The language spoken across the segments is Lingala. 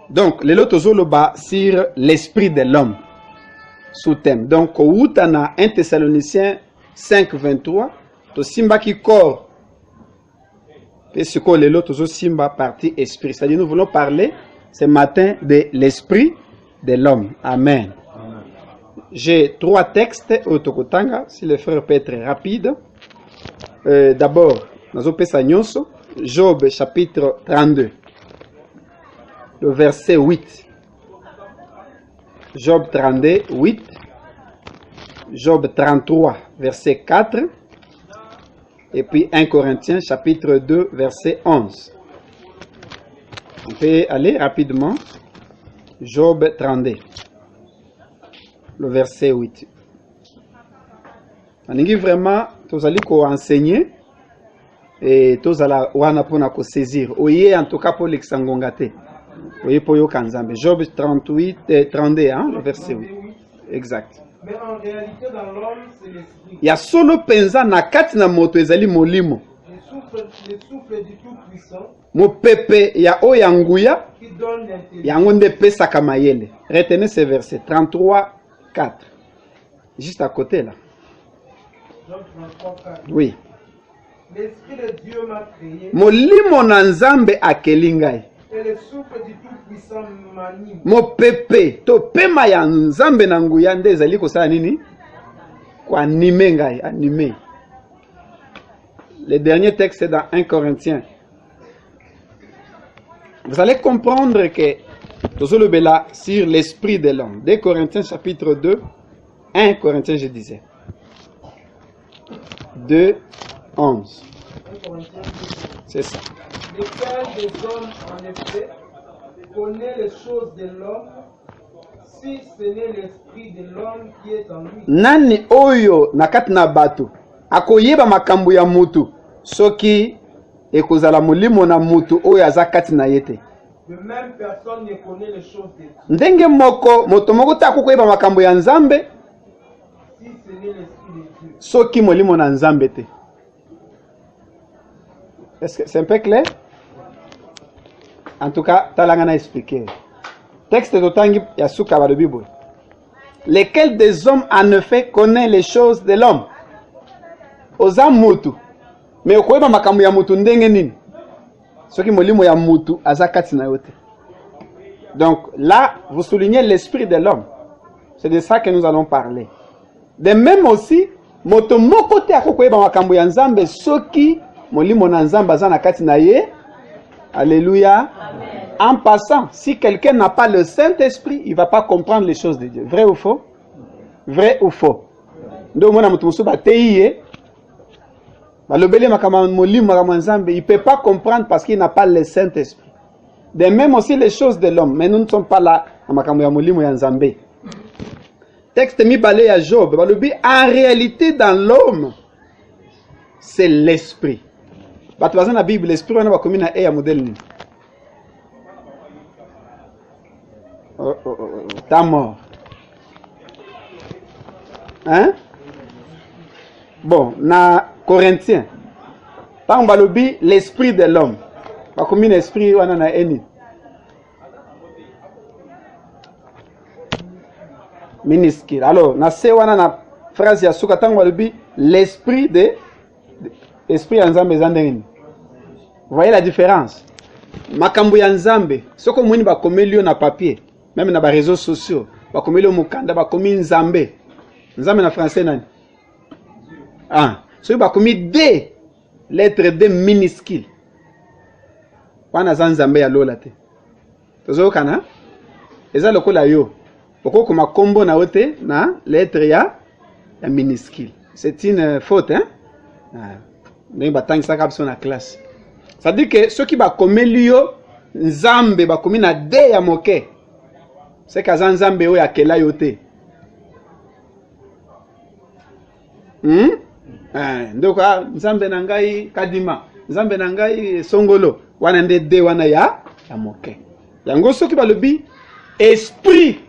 Donc, les lots tozoloba sur l'esprit de l'homme. Sous-thème. Donc, Outana 1 Thessaloniciens 5, 23. To simba qui corps. Et ce que les lots simba partie esprit. C'est-à-dire, nous voulons parler ce matin de l'esprit de l'homme. Amen. J'ai 3 textes au Tokotanga, si le frère peut être rapide. D'abord, Job chapitre 32, le verset 8. Job 32, 8. Job 33, verset 4. Et puis 1 Corinthiens chapitre 2, verset 11. On peut aller rapidement. Job 32, le verset 8. On dit vraiment, tous allez enseigner et tous allez pour saisir. Oye en tout cas pour l'exangongate. Oye pour yo kanzambe. Job 38 et 32, hein, le verset 8. Exact. Mais en réalité dans l'homme c'est l'esprit. Ya solo penza na kati na moto ezali molimo. Le souffle du tout-puissant. Mo pepe ya oyanguya. Qui donne l'intelligence. Yango nde pesa kamayele. Retenez ce verset 33 4. Juste à côté là. Oui. L'esprit de Dieu m'a créé. Molimo na nzambe akelingai. Et le souffle du tout-puissant m'anime. Mo pepe to pema ya nzambe na nguya nde ezali kosala nini? Ko anime ngai, anime. Le dernier texte est dans 1 Corinthiens. Vous allez comprendre que Tozolobela sur l'esprit de l'homme. 2 Corinthiens chapitre 2, 1 Corinthiens je disais. 2, 11. C'est ça. Lequel des hommes, en effet, connaît les choses de l'homme, si ce n'est l'esprit de l'homme qui est en lui? Nani oyo nakati na bato akoyeba makambo ya mutu soki ekozala molimo na mutu oyo aza kati na yete. De même personne ne connaît les choses de Dieu. Ndenge moko moto moko ta koyeba makambo ya Nzambe Si ce n'est l'esprit de Dieu. soki molimo na Nzambe te. Est-ce que c'est un peu clair? En tout cas, talanga na expliquer. Texte d'Otangi Yasuka ba de Bible. Lesquels des hommes en effet connaît les choses de l'homme? Oza mutu. Mais okoyeba makambo ya mutu ndenge nini? Soki molimo ya mutu aza kati na yote. Donc là, vous soulignez l'esprit de l'homme. C'est de ça que nous allons parler. De même aussi, moto moko te akokoyeba makambo ya Nzambe soki molimo na Nzambe aza na kati na ye. Alléluia. Amen. En passant, si quelqu'un n'a pas le Saint-Esprit, il ne va pas comprendre les choses de Dieu. Vrai ou faux? Vrai ou faux? Donc, il ne peut pas comprendre parce qu'il n'a pas le Saint-Esprit. De même aussi les choses de l'homme. Mais nous ne sommes pas là. Texte mi balé à Job. En réalité, dans l'homme, c'est l'esprit. Dans la Bible, l'esprit on a comme un modèle. T'as mort. Hein? Bon, na Corinthiens. Par balobi l'esprit de l'homme. Pas comme un esprit on a eni. Minuscule. Alors, na se wana na phrase ya suka tango balobi l'esprit de esprit ya Nzambe zandengeni. Vous voyez la différence? Makambo ya Nzambe, soko mwini ba komelio na papier, même na ba réseaux sociaux, ba komelio mukanda ba komi Nzambe. Nzambe na français nani? Ah, so ba komi D, lettre D minuscule. Wana za Nzambe ya lola te. Tozo kana? Eza lokola yo. Poko koma kombo na ote na lettre ya minuscule. C'est une faute, hein? Ah. Mais batang ça cap son la classe. Ça dit que ceux qui ba komelio Nzambe ba komi na D ya moke. C'est que Nzambe o ya kela yote. Donc Nzambe na ngai kadima, Nzambe na ngai songolo, wana nde D wana ya moke. Yango ceux qui ba lobi esprit.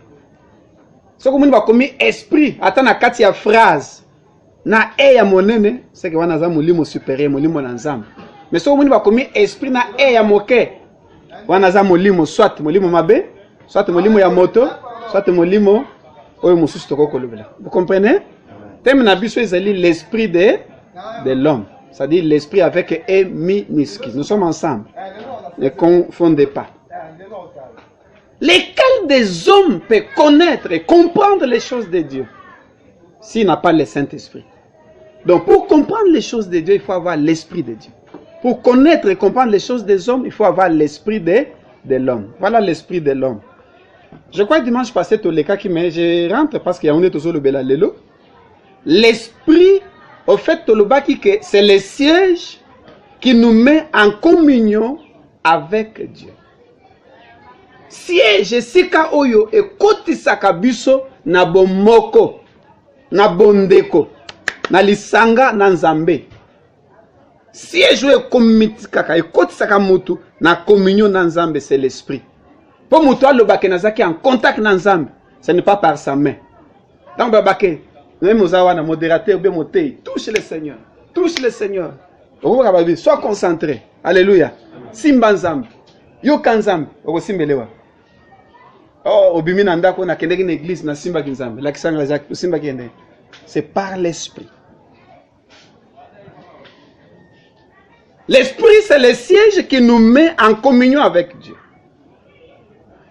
Ceux qui ba komi esprit ata na kati ya phrase. Na e ya monene, c'est que wana za mulimo supérieur, mulimo na Nzambe. Mais so muni ba komi esprit na e ya moke. Wanaza molimo, soit molimo mabe, soit molimo ya moto, soit molimo oyo mususu toko kolobela. Vous comprenez? Thème na biso ezali l'esprit de l'homme. C'est-à-dire l'esprit avec E minuscule. Nous sommes ensemble. Ne confondez pas. Lesquels des hommes peut connaître et comprendre les choses de Dieu s'il n'a pas le Saint-Esprit? Donc pour comprendre les choses de Dieu, il faut avoir l'esprit de Dieu. Pour connaître et comprendre les choses des hommes, il faut avoir l'esprit de l'homme. Voilà l'esprit de l'homme. Je crois que dimanche passé, tout les cas qui mais je rentre parce qu'il y a un autre le bela lelo. L'esprit, au fait, c'est le siège qui nous met en communion avec Dieu. Siège sika oyo e kotisaka biso na bomoko, na bondeko, na lisanga na nzambe. Siège oyo komitikaka e kotisaka mutu na communion na nzambe, c'est l'esprit. Pour mutu alobake nazaki en contact na nzambe, ce n'est pas par sa main. Donc babake, même ozawa na modérateur bien moté, touche le Seigneur. Touche le Seigneur. Sois concentré. Alléluia. Simba nzambe. Yoka nzambe, okosimbelewa. Oh, obimina ndako na kendeki na église na simba kinzambe. La kisanga la simba kende. C'est par l'esprit. L'esprit, c'est le siège qui nous met en communion avec Dieu.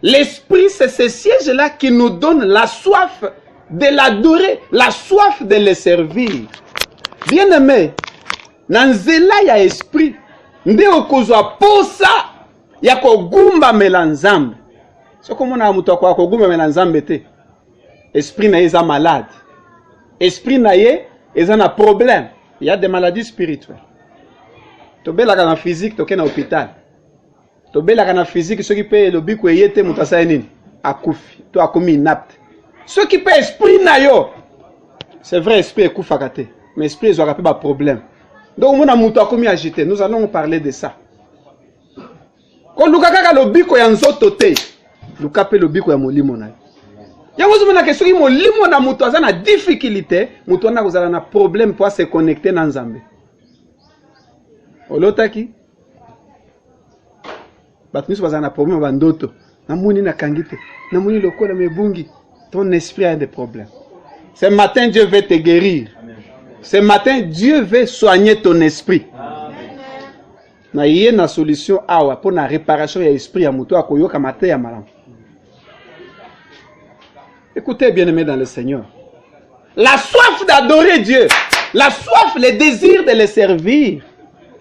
L'esprit, c'est ce siège-là qui nous donne la soif de l'adorer, la soif de le servir. Bien-aimé, nanzela ya esprit, nde okozwa posa ya kogumba melanzambe. Soko mona mutu akwa kogumba melanzambe te. Esprit na eza malade. Esprit na ye eza na problème. Il y a des maladies spirituelles. Tobelaka na physique toke na hôpital. Tobelaka na physique ceux qui paye le biko yete mutu asaya nini? Akufi. To akomi inapte. Ceux qui paye esprit na yo. C'est vrai esprit ekufaka te. Mais esprit ezwaka pe ba problème. Donc mona mutu akomi agité. Nous allons parler de ça. Ko luka kaka lo biko ya nzoto te. Luka pe lo biko ya molimo na yo. Yango zomona ke soki molimo na mutu aza na difficulté, mutu na kozala na problème pour se connecter na Nzambe. Olotaki bato miso baza na problème bandoto namoni na kangite namoni lokola mebungi, ton esprit a des problèmes. Ce matin Dieu veut te guérir. Ce matin Dieu veut soigner ton esprit. Na yé na solution awa pour na réparation ya esprit ya mutu akoyoka matin ya malamu. Écoutez bien-aimés dans le Seigneur. La soif d'adorer Dieu, la soif, le désir de le servir,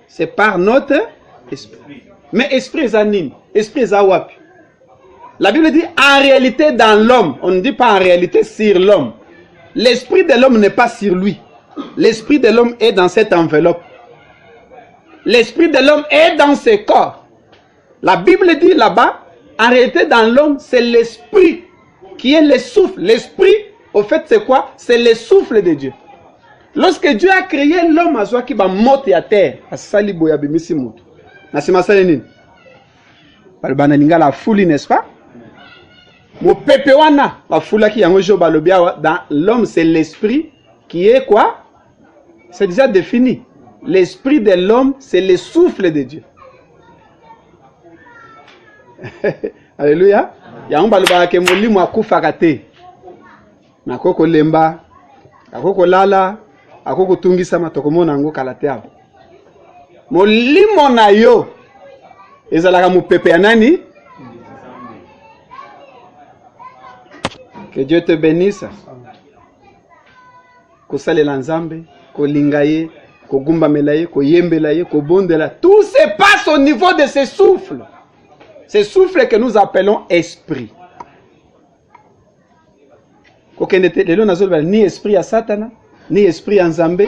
c'est par notre esprit. Mais esprit zanine, esprit zawapi. La Bible dit en réalité dans l'homme. On ne dit pas en réalité sur l'homme. L'esprit de l'homme n'est pas sur lui. L'esprit de l'homme est dans cette enveloppe. L'esprit de l'homme est dans ses corps. La Bible dit là-bas, en réalité dans l'homme, c'est l'esprit qui est le souffle. L'esprit, au fait, c'est quoi? C'est le souffle de Dieu. Lorsque Dieu a créé l'homme, à qui va monter à terre, à Saliboya Bimisimutu. Nasima Salenine. Balbanalinga la foule, n'est-ce pas? Mon pepewana, la foule qui est dans l'homme, c'est l'esprit qui est quoi? C'est déjà défini. L'esprit de l'homme, c'est le souffle de Dieu. Alléluia. Yamba luba ke molimo akufaka te. Nakoko lemba, akoko lala, akoko tungisa matokomona ngo kalate hapo. Molimo na yo ezalaka mupepe ya nani? Que Dieu te bénisse. Ko salela nzambe, ko lingaye, ko gumba melaye, ko yembela ye, ko bondela. Tout se passe au niveau de ce souffle. Ce souffle que nous appelons esprit. Ni esprit à Satana, ni esprit à Nzambe,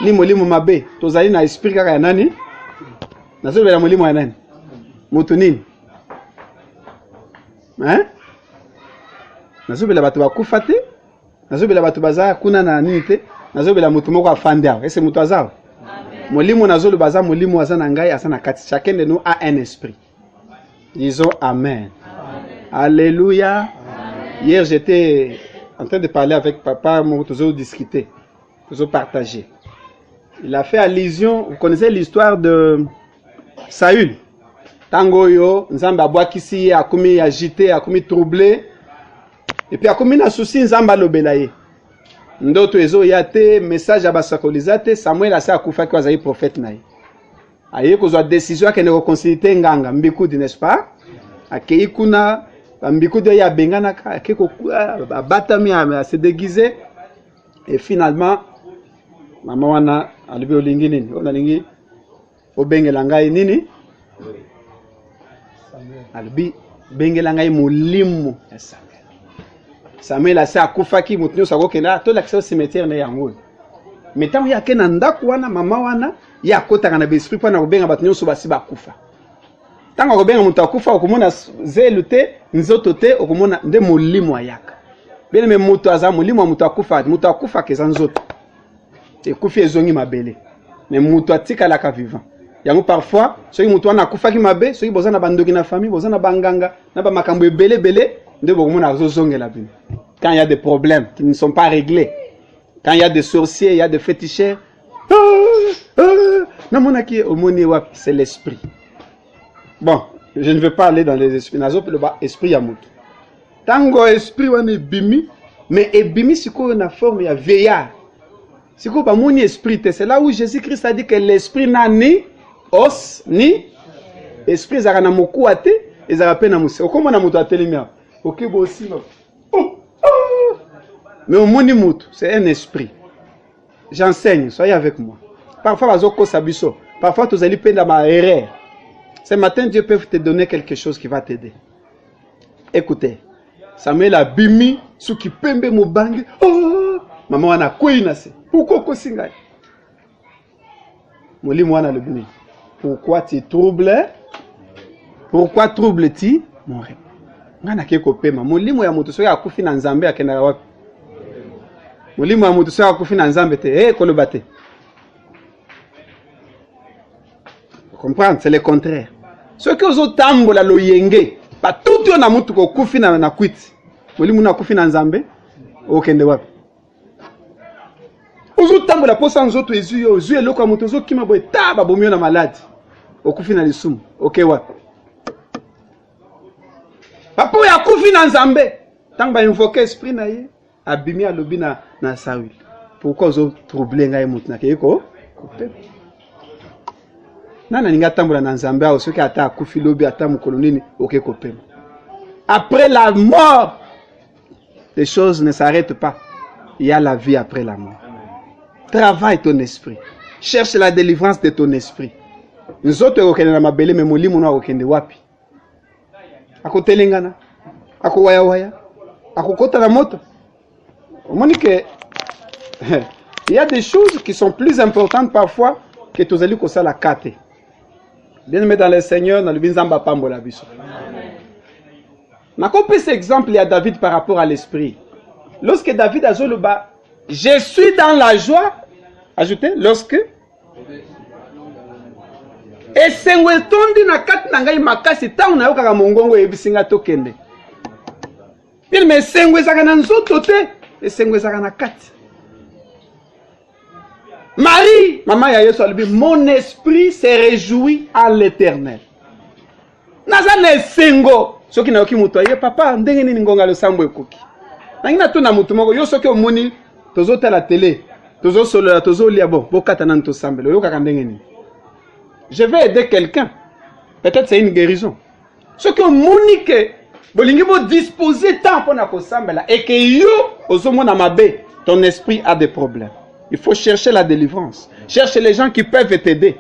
ni molimo mabe. Tozali na esprit kaka ya nani? Nazobela molimo ya nani? Mutu nini? Hein? Nazobela batu bakufa te? Nazobela batu baza kuna na nini te? Nazobela mutu moko afanda. Ese mutu azao? Molimo nazolo baza molimo aza na ngai asa na kati. Chacun de nous a un esprit. Disons Amen. Alléluia. Amen. Hier, j'étais en train de parler avec papa, nous avons discuté, nous avons partagé. Il a fait allusion, vous connaissez l'histoire de Saül. Tango yo, nzambe abwakisi akumi agité, akumi troublé. Et puis akumi na souci nzambe alobela ye. Ndoto ezo yate message abasakolizate Samuel asa akufa ki azali prophète na ye. Aye kozwa décision akende ko consulter nganga mbikudi n'est-ce pas? Akei kuna mbikudi ya bengana akeko abatami a se déguiser et finalement mama wana alibi olingi nini? Onalingi obengela ngai nini? Alibi bengela ngai mulimu ya Samuel. Samuel asa akufaki mutu nyonso akokenda tolakisa au cimetière na yango. Mais tant ya ke na ndako wana mama wana ya kotaka na besprit mpona kobenga bato nyonso basi bakufa. Tango kobenga mutu akufa okomona zelu te nzoto te okomona nde molimo ayaka. Bene me mutu aza molimo mutu akufa keza nzoto. Ekufi ezongi mabele. Mais mutu atikalaka vivant. Yango parfois soki mutu wana akufaki mabe soki boza na bandoki na famille boza na banganga na ba makambo ebele bele nde bokomona azozongela bino. Quand il y a des problèmes qui ne sont pas réglés, quand il y a des sorciers, il y a des féticheurs, c'est l'esprit. Bon, je ne veux pas aller dans les esprits. Esprit ya mutu. Tango esprit wana ebimi, mais ebimi siko na forme ya veillard. Siko ba moni esprit, c'est là où Jésus-Christ a dit que l'esprit n'a ni os ni esprit zaka na moku ate, ezaka pe na musi. Okoma na mutu atelemia. OK bo aussi non. Mais au monimout, c'est un esprit. J'enseigne, soyez avec moi. Parfois, parfois, tu allez peindre ma erreur. Ce matin, Dieu peut te donner quelque chose qui va t'aider. Écoutez, Samuel a bimi, ce qui pembe mo bangi. Oh, maman a kouinase. Pourquoi kosingai? Moli mwana le bini. Pourquoi tu troubles? Pourquoi troubles-tu mon rêve? Ngana keko pema. Molimo ya mutu soya akufi na nzambe akenda wapi? Molimo ya mutu soya akufi na nzambe te. Koloba te. Vous comprenez? C'est le contraire. Ce que ozo tambola lo yenge, ba tout yo na mutu ko kufi na kwiti. Molimo na kufi na nzambe okende wapi? Ozo tambola posa nzoto ezuyo, ozuye loko mutu ozo kima boye ta ba bomio na malade. Okufi na lisumu. OK wapi? Papa ya kufi na nzambe. Tant ba invoquer esprit na ye, abimi alobi na Saül. Pourquoi ozo troubler ngai mutu na keko? Nana ninga tambola na nzambe a soki ata kufi lobi ata mukolo nini OK kopema. Après la mort, les choses ne s'arrêtent pas. Il y a la vie après la mort. Travaille ton esprit. Cherche la délivrance de ton esprit. Nzoto okende na mabele me molimo na okende wapi? Akotelengana, ako waya waya, ako kota na moto. Monique, il y a des choses qui sont plus importantes parfois que tous les ça la kate. Bien aimé dans le Seigneur, dans le binzamba pambola biso. Na copie cet exemple il y a David par rapport à l'esprit. Lorsque David a zoloba, je suis dans la joie. Ajoutez, lorsque et sengwe tondi na kati na ngai makasi tangu na yoka mongongo ebisinga tokende. Il me sengwe zaka na nzoto te, et sengwe zaka na kati. Marie, maman ya Yesu alibi, mon esprit se réjouit à l'Éternel. Nazane sengo, soki na yoki muto ye papa ndenge nini ngonga lo sambo ekoki. Nangina to na mutu moko yo soki omoni tozo tala télé, tozo solo tozo lia bon, bokata nan to sambelo yoka ndenge nini. Je vais aider quelqu'un. Peut-être c'est une guérison. Ce que Monique, bolingi bo disposer tant pour na kosambela et que yo ozomo na mabe, ton esprit a des problèmes. Il faut chercher la délivrance. Cherche les gens qui peuvent t'aider.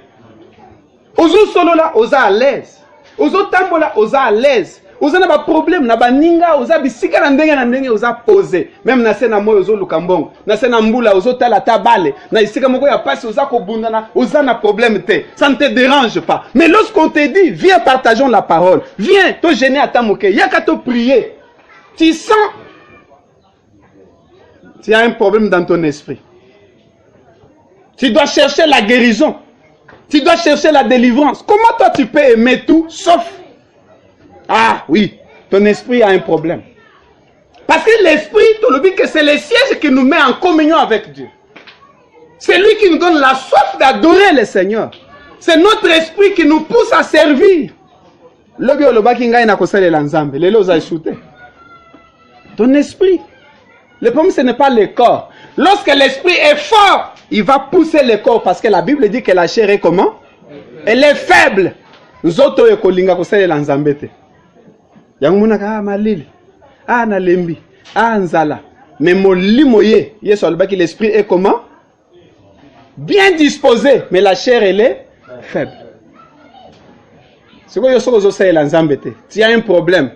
Ozo solo là, oza à l'aise. Ozo tambola, oza à l'aise. Oza na ba problème, na ba ninga, oza bisika na ndenge oza poser. Même na sena moyo ozo lukambongo, na sena mbula ozo tala tabale, na isika moko ya pasi oza ko bundana, oza na problème te. Ça ne te dérange pas. Mais lorsqu'on te dit, viens partageons la parole. Viens, te gêner à ta moquée, yaka te prier. Tu sens tu as un problème dans ton esprit. Tu dois chercher la guérison. Tu dois chercher la délivrance. Comment toi tu peux aimer tout sauf... Ah oui, ton esprit a un problème. Parce que l'esprit, tu le dis que c'est le siège qui nous met en communion avec Dieu. C'est lui qui nous donne la soif d'adorer le Seigneur. C'est notre esprit qui nous pousse à servir. Lobi olobaki ngai na kosalela nzambe. Lelo za shooter. Ton esprit. Le problème, ce n'est pas le corps. Lorsque l'esprit est fort, il va pousser le corps. Parce que la Bible dit que la chair est comment? Elle est faible. Nous autres, ekolinga kosalela nzambe te. Yango monaka malili. Ah nalembi. Ah nzala. Mais molimo ye. Yesu alobaki l'esprit est comment? Bien disposé. Mais la chair, elle est faible. C'est quoi yo soko zosalela nzambe te? Tu as un problème.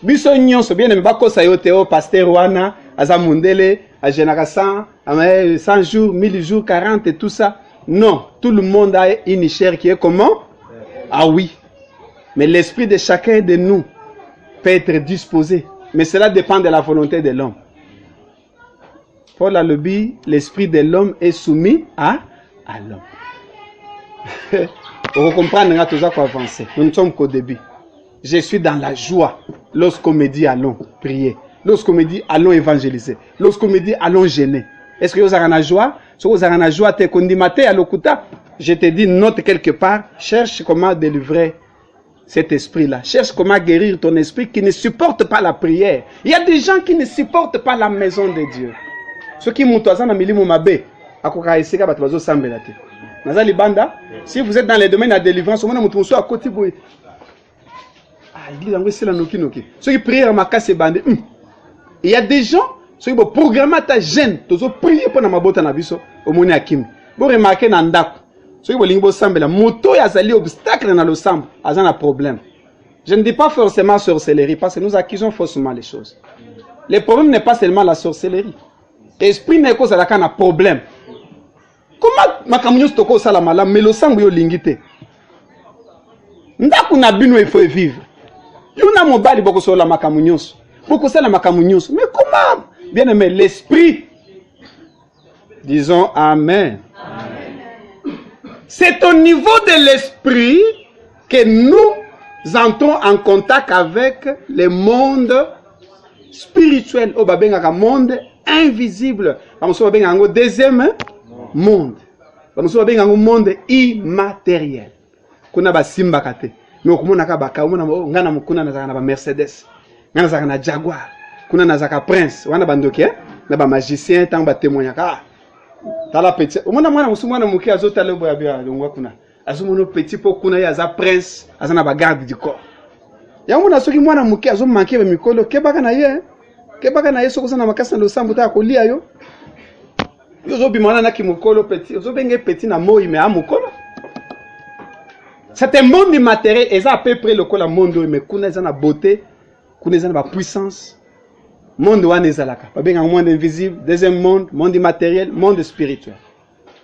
Biso nyonso bien aimé bakosa yo te o pasteur wana azamundele ajenaka 100 jours 1000 jours 40 et tout ça. Non, tout le monde a une chair qui est comment? Ah oui. Mais l'esprit de chacun de nous peut être disposé, mais cela dépend de la volonté de l'homme. Paul a le dit, l'esprit de l'homme est soumis à l'homme. Pour comprendre, nous avons avancé. Nous ne sommes qu'au début. Je suis dans la joie lorsqu'on me dit allons prier, lorsqu'on me dit allons évangéliser, lorsqu'on me dit allons gêner. Est-ce que vous avez la joie? Si vous avez la joie, je te dis, note quelque part, cherche comment délivrer cet esprit-là. Cherche comment guérir ton esprit qui ne supporte pas la prière. Il y a des gens qui ne supportent pas la maison de Dieu. Ceux qui m'ont si vous êtes dans les domaines de la délivrance, à côté de ceux qui prient à ma casse bandé. Il y a des gens, ceux qui programment ta gêne, tu as prié pour la mabota na biso, au moni akim. Vous remarquez dans ndako, ceux qui bolingbo sambe la moto ya zali obstacle dans le sambe, azan un problème. Je ne dis pas forcément sorcellerie parce que nous accusons faussement les choses. Le problème n'est pas seulement la sorcellerie. L'esprit n'est cause à la un problème. Comment makamunyo stoko sala malam mais le sambe yo lingite. Ndako na bino il faut vivre. Yuna mobali boko sola makamunyos. Boko sola makamunyos. Mais comment? Bien aimé, l'esprit. Disons Amen. Amen. C'est au niveau de l'esprit que nous entrons en contact avec le monde spirituel. Au babengaka monde invisible. Bamuso babenga deuxième monde. Bamuso babenga monde immatériel. Kuna basimba kate. Mais on a baka ngana mukuna na ba Mercedes ngana zaka na Jaguar kuna na zaka Prince wana bandoke na ba magicien tant ba témoignaka tala petit omona mwana musumwana muki azotala boya bya ngwa kuna azumono petit po kuna ya za Prince azana ba garde du corps yango na soki mwana muki azomanke ba mikolo kebaka na ye soko sana makasa ndo sambu ta kolia yo zo bimana na kimukolo petit zo benge petit na moi me amukolo. C'est un monde immatériel, et ça à peu près le col monde, mais qu'on a la beauté, qu'on a la puissance. Monde où on est là, pas bien un monde invisible, deuxième monde immatériel, monde spirituel.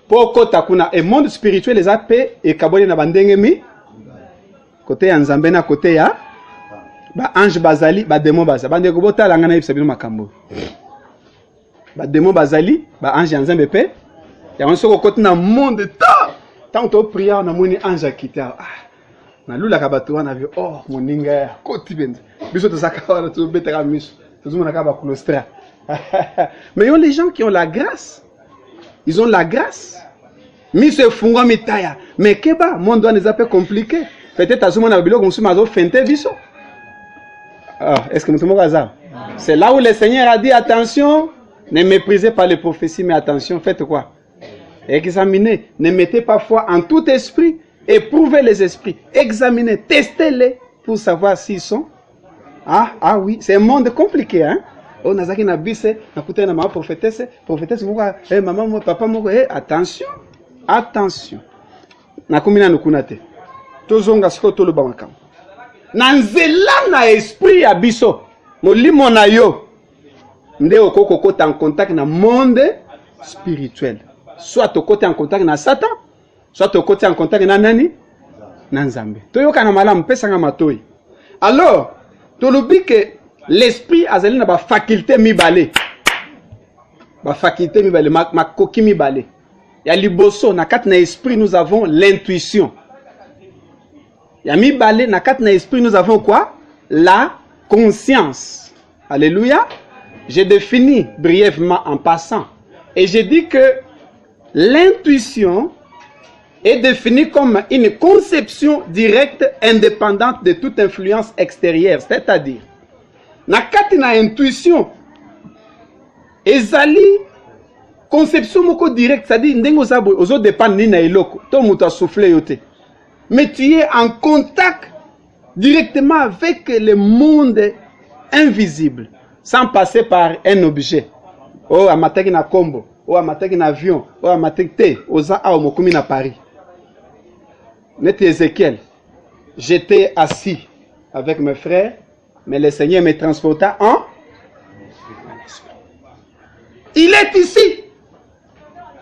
Pour côté qu'on a un monde spirituel, les appels et kaboli na bandengemi. Côté Nzambe na côté ya, ba ange bazali, ba démon bazali. Bande ko bota la ngana yebisa bino makambo. Ba démon bazali, ba ange Nzambe pe. Ya on se côté na monde ta. Tant que prier, on a mon ange quitté. Na lula kabato na vu oh moninga koti benza. Biso to sakala to betera miso. To zuma na kaba kulostra. Mais il y a les gens qui ont la grâce. Ils ont la grâce. Miso funga mitaya. Mais keba monde doit les appeler compliqué. Peut-être azuma na bilo comme si mazo fente biso. Ah, est-ce que nous sommes hasard? C'est là où le Seigneur a dit attention, ne méprisez pas les prophéties mais attention, faites quoi? Examinez, ne mettez pas foi en tout esprit, éprouvez les esprits, examinez, testez-les pour savoir s'ils sont. Ah oui, c'est un monde compliqué, hein? Oh, nazaki na bise, na kute na ma prophétesse moko, maman mo, papa moko, attention, attention. Na kumina nukunate. Tozonga siko tolo ba makam. Na nzela na esprit ya biso, molimo na yo. Nde okoko ta en contact na monde spirituel. Soit au côté en contact na Satan, soit au côté en contact na nani? Na Nzambe. Toyoka na malamu pesa nga matoi. Alors, tolobi que l'esprit azali na ba faculté mibale. Ba faculté mibale, ma koki mibale. Ya liboso na kat na esprit nous avons l'intuition. Ya mibale na kat na esprit nous avons quoi? La conscience. Alléluia. J'ai défini brièvement en passant et j'ai dit que l'intuition est définie comme une conception directe indépendante de toute influence extérieure, c'est-à-dire na kati na intuition ezali conception moko directe, c'est-à-dire ndenge ozo dépendre ni na eloko to muto souffler yote, mais tu es en contact directement avec le monde invisible sans passer par un objet. Oh amataki na kombo, oh amataki na avion, oh amataki te oza a mokumi na Paris. Net Ézéchiel, j'étais assis avec mes frères, mais le Seigneur me transporta en... Il est ici,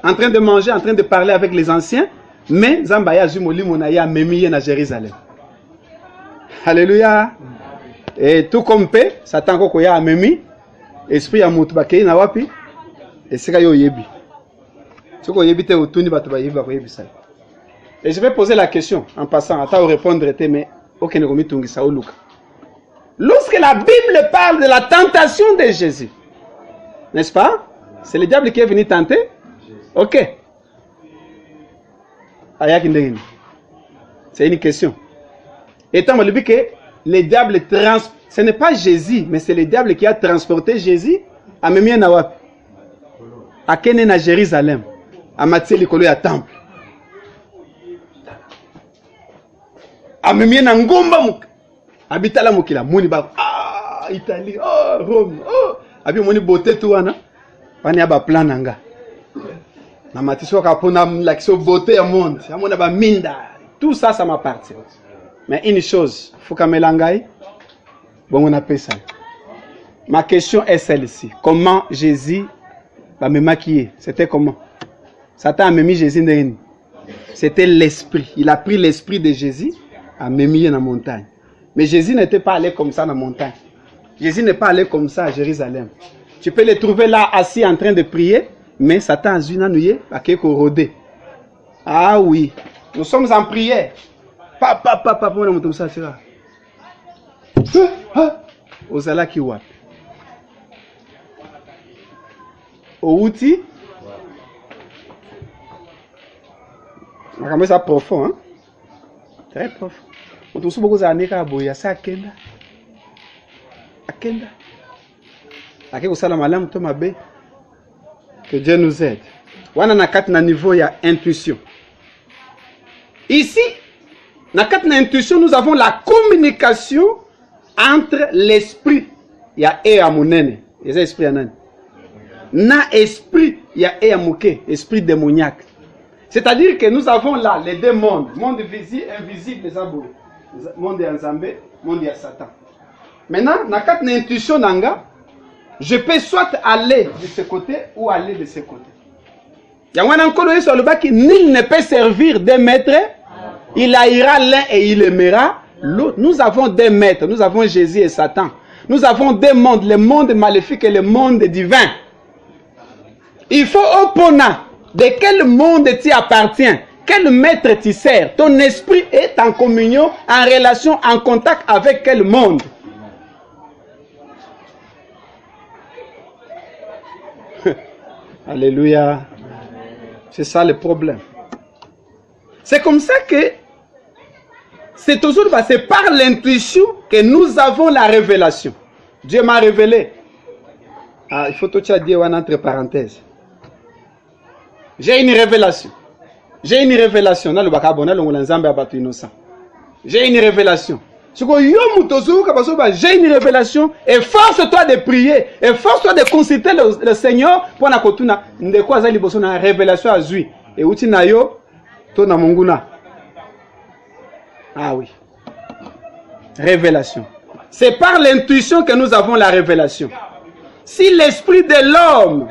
en train de manger, en train de parler avec les anciens, mais Zambaya Zumoli Monaya Memiye na Jérusalem. Alléluia. Et tout comme paix, Satan Kokoya Memi, esprit à Moutbake na wapi, et c'est yo yebi. Ce qu'on yebite au tuni batuba yebi ba yebi ça. Et je vais poser la question en passant, attends répondre, mais aucun remis tungisa ou Luca. Lorsque la Bible parle de la tentation de Jésus, n'est-ce pas? C'est le diable qui est venu tenter? Ok. C'est une question. Étant donné que le diable ce n'est pas Jésus, mais c'est le diable qui a transporté Jésus à Memien Nawap, à Kenen à Jérusalem, à Mathé Likolo à Temple. Amemie na ngomba muka abitala mukila moni ba Italie Rome abi moni beauté tout wana bani aba plan nanga na matiso ka pona l'action beauté ya monde amona ba minda tout ça ça m'appartient, mais une chose faut kamelangai bon on appelle ça. Ma question est celle-ci: comment Jésus va me maquiller? C'était comment? Satan a mis Jésus ndeni? C'était l'esprit, il a pris l'esprit de Jésus à Mémie dans la montagne. Mais Jésus n'était pas allé comme ça dans la montagne. Jésus n'est pas allé comme ça à Jérusalem. Tu peux le trouver là assis en train de prier, mais Satan a vu nanouye à quelque rodé. Ah oui, nous sommes en prière. Papa, pour nous montrer ça sera. Ozala ki wapi. Outi. On va ça profond, hein? Très profond. On trouve beaucoup d'années à boya ça akenda. Akenda. Akeko sala malamu to mabe. Que Dieu nous aide. Wana na kati na niveau ya intuition. Ici, na kati na intuition, nous avons la communication entre l'esprit ya e ya munene. Les esprits anan. Na esprit ya e ya muke, esprit démoniaque. C'est-à-dire que nous avons là les deux mondes, monde visible, invisible, les abous, monde de Nzambe, monde de Satan. Maintenant, dans cette intuition nanga, je peux soit aller de ce côté ou aller de ce côté. Il y a un encore sur le bas qui nul ne peut servir des maîtres, il haïra l'un et il aimera l'autre. Nous avons deux maîtres, nous avons Jésus et Satan. Nous avons deux mondes, le monde maléfique et le monde divin. Il faut opposer. De quel monde tu appartiens? Quel maître tu sers? Ton esprit est en communion, en relation, en contact avec quel monde? Alléluia. C'est ça le problème. C'est comme ça que c'est toujours passé par l'intuition que nous avons la révélation. Dieu m'a révélé. Ah, il faut tout dire entre parenthèses. J'ai une révélation. J'ai une révélation. J'ai une révélation. J'ai une révélation. Et force-toi de prier. Et force-toi de consulter le Seigneur pour na kotuna. De quoi ça libosona révélation à lui. Et uti na yo to na munguna. Ah oui. Révélation. C'est par l'intuition que nous avons la révélation. Si l'esprit de l'homme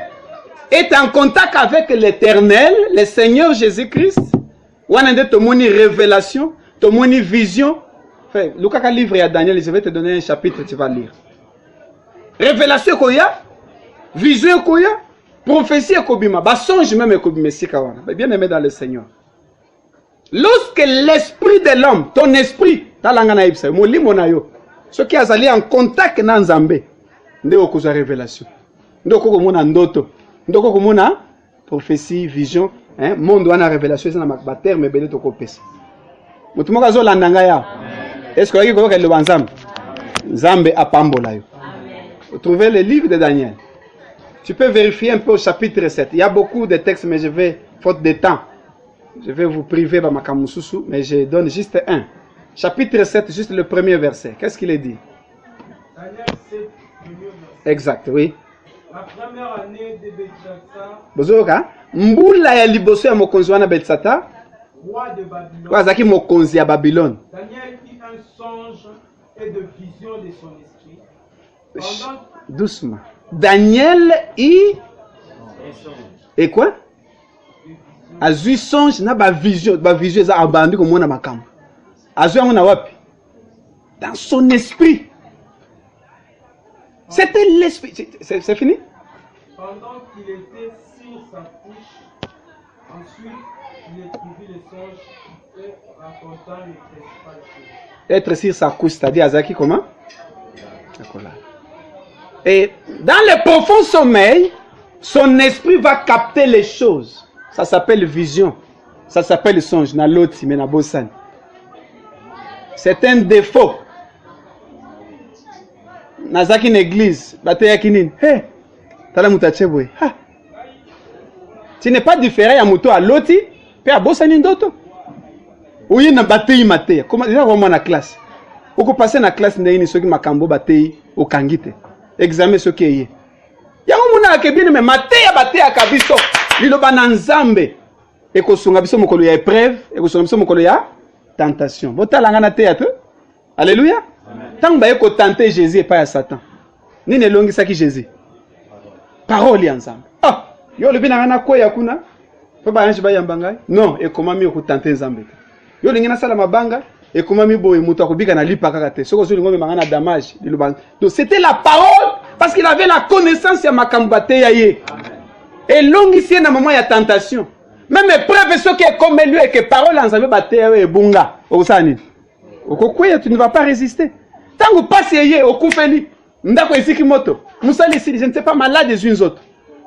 est en contact avec l'Éternel, le Seigneur Jésus-Christ, ou on a dit tomoni révélation, tomoni vision. Fait, Lucas livre à Daniel, je vais te donner un chapitre, tu vas lire. Révélation koya, vision koya, prophétie kobima, ba songe même kobima sikawana. Bien aimé dans le Seigneur. Lorsque l'esprit de l'homme, ton esprit, talangana ibsa, molimo na yo, ce qui a allé en contact na Nzambe, ndeko koza révélation. Ndeko komona ndoto. Donc, comme on a prophétie, vision, hein monde wana révélation na ba terme belé to kopesa mutu moko azolanda ngai ya est-ce que oyoki koyoka liloba nzambe nzambe apambola yo. Vous trouvez le livre de Daniel. Tu peux vérifier un peu au chapitre 7. Il y a beaucoup de textes, mais je vais, faute de temps, je vais vous priver par ma kamususu, mais je donne juste un. Chapitre 7, juste le premier verset. Qu'est-ce qu'il est dit? Daniel 7, premier verset. Exact, oui. La première année de Belshazzar, Bozoka, mbula ya liboso ya mokonzi wana Belshazzar, roi de Babylone. wazaki mokonzi ya Babylone. Daniel eut un songe et de vision de son esprit. Pendant Doucement. Daniel et quoi? Azui songe na ba vision za abandi ko mona makambo. Azui ngona wapi? Dans son esprit. C'était l'esprit. C'est fini? pendant qu'il était sur sa couche, ensuite il écrivit le songe et raconta les principales choses. Être sur sa couche, c'est-à-dire Azaki comment? D'accord. Et dans le profond sommeil, son esprit va capter les choses. Ça s'appelle vision. Ça s'appelle songe. Na loti, mais na bosan. C'est un défaut. Nazaki une église. Bateya kinin. Hey, tala mutachebwe. Ha. Tu n'es pas différent ya muto a loti, pe a bosani ndoto. Oye na bateyi mateya. Comment déjà vraiment na classe. Oko passer na classe ndeni soki makambo bateyi okangite. Examen soki eye. Yango muna akebine me mateya bateya kabiso. Liloba na nzambe. Eko sunga biso mokolo ya épreuve, eko sunga biso mokolo ya tentation. Botala ngana teya to. Alléluia. Tant ba eko tenter Jésus et pas ya Satan. Nini elongisaki Jésus? Parole ya nzambe. Ah, yo lebina ngana koya kuna. Po ba ange ba yamba ngai? Non, ekomami oko tenter nzambe. Yo lingina sala mabanga. Et comment mi boy muto akobika na lipa kaka te. Soko zuli ngome mangana damage liloba. Donc c'était la parole parce qu'il avait la connaissance ya makambate ya ye. Et longisi na moment ya tentation. Même épreuve ce qui est comme lui et que parole ensemble baté ya bunga. Osani. Okokuya tu ne vas pas résister. Tant que passe ye okufeli. Ndako esiki moto. Musali si je ne sais pas malade des unes autres.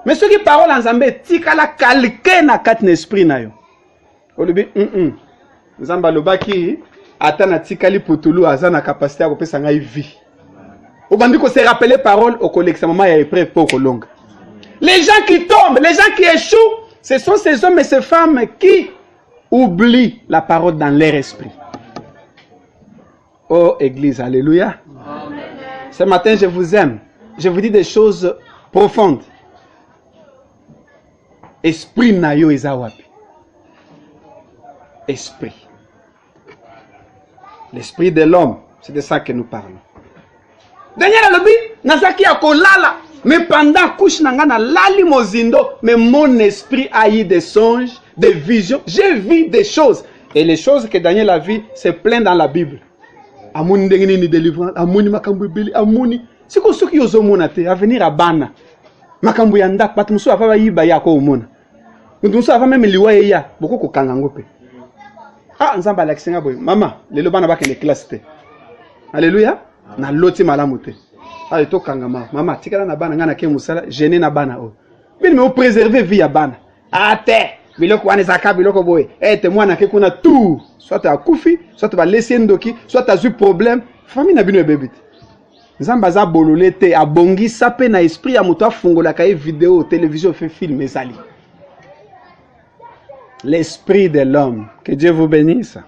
Mais ce qui parole ensemble tikala calquer na quatre esprit na yo. Olubi Nzamba lobaki atana tikali putulu azana capacité à kopesa ngai vie. Obandi ko se rappeler parole au collection maman ya épreuve pour kolonga. Les gens qui tombent, les gens qui échouent, ce sont ces hommes et ces femmes qui oublient la parole dans leur esprit. Oh église, alléluia. Amen. Ce matin je vous aime. Je vous dis des choses profondes. Esprit na yo ezawapi. Esprit. L'esprit de l'homme, c'est de ça que nous parlons. Daniel alobi, nazaki akolala, mais pendant couche nangana lali mozindo, mais mon esprit a eu des songes, des visions, j'ai vu des choses. Et les choses que Daniel a vues, c'est plein dans la Bible. Amuni ndengini ni délivrance, amuni makambu bili, amuni. Siko soki yozo mona te, à venir à bana. Makambu ya ndak, batu musu afa ba yiba ya ko mona. Mutu musu afa même liwa ya, boko ko kanga ngope. Ah, nzamba alakisanga boy. Mama, lelo bana bakende classe te. Alléluia. Na loti malamu te. Ale to kanga mama, tikala na bana ngana ke musala, gêner na bana o. Bini me préserver vie ya bana. Ate, biloko wana zaka biloko boy. Ete mwana ke kuna tout. Soit à kufi, soit ba laisser ndoki, soit à eu problème. Famille na bino ebebit. Nzamba za bolole te abongi sape na esprit ya moto afungola ka vidéo, télévision fait film ezali. L'esprit de l'homme. Que Dieu vous bénisse.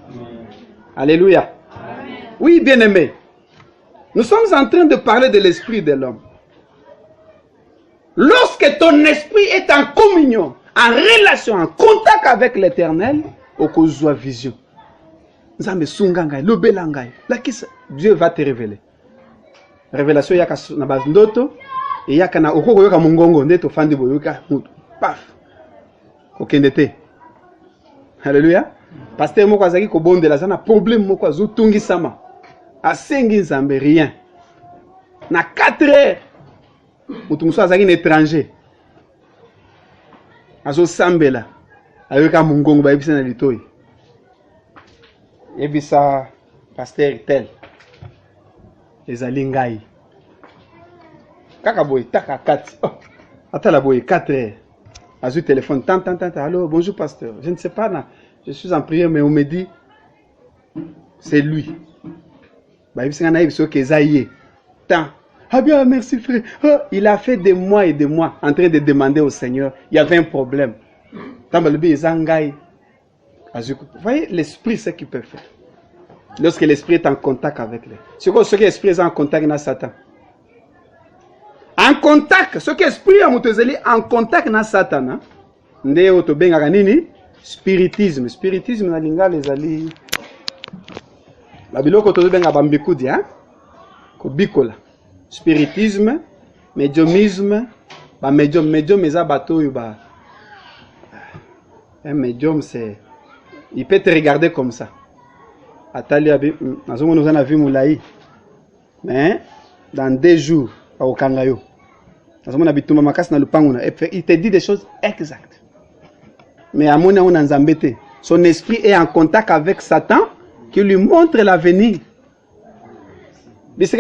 Alléluia. Amen. Oui, bien-aimés. Nous sommes en train de parler de l'esprit de l'homme. Lorsque ton esprit est en communion, en relation, en contact avec l'éternel, au cause vision. Dieu va te révéler. Révélation yaka na bandoto et yaka na okoko yoka mongongo ndeto fandi boyoka mutu. Paf. Okendete. Alléluia. Pasteur moko azaki ko bondela sana problème moko azutungi sama. Asengi nzambe rien. Na 4 heures. Mutu muso azaki un étranger. Azo sambela. Ayoka mongongo ba yebisa na litoi. Yebisa pasteur tel. Ezali ngai. Kaka boy taka 4. Oh. Atala boy 4 heures. Azou téléphone, tant, allô, bonjour pasteur. Je ne sais pas, là. Je suis en prière, mais on me dit, c'est lui. Ah bien, merci frère. Il a fait des mois et des mois en train de demander au Seigneur. Il y avait un problème. Vous voyez, l'esprit, c'est ce qu'il peut faire. Lorsque l'esprit est en contact avec lui. C'est quoi ce que l'esprit est en contact avec Satan? En contact, ce que l'esprit est en contact avec Satan. Nde otobenga nini? Spiritisme. Spiritisme na linga les ali. La biloko tobenga bambikudi, hein? Ko bikola. Spiritisme, médiumisme, ba médium eza bato yo ba. Un médium c'est il peut te regarder comme ça. Atali abi nazo mona na vie moulayi. Mais dans 2 jours au kangayo. Nazo mona bituma makasi na lupango na il te dit des choses exactes. Mais à mon Nzambete, son esprit est en contact avec Satan qui lui montre l'avenir. Mais il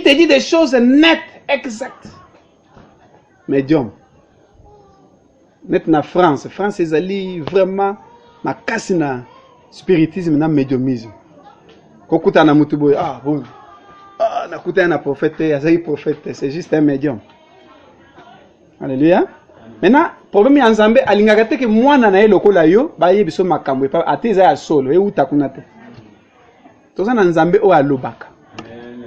te dit des choses nettes, exactes. Médium. Net na France. France est vraiment ma casse na spiritisme na médiumisme. Kokuta na mutuboy. Ah bon. Ah, nakuta na prophète, c'est juste un médium. Alléluia. Maintenant, problème ya Nzambe alingaka te ke mwana na ye lokola yo ba yebiso makambo pa ateza ya solo e utakuna te. Toza na Nzambe o alobaka. Amen.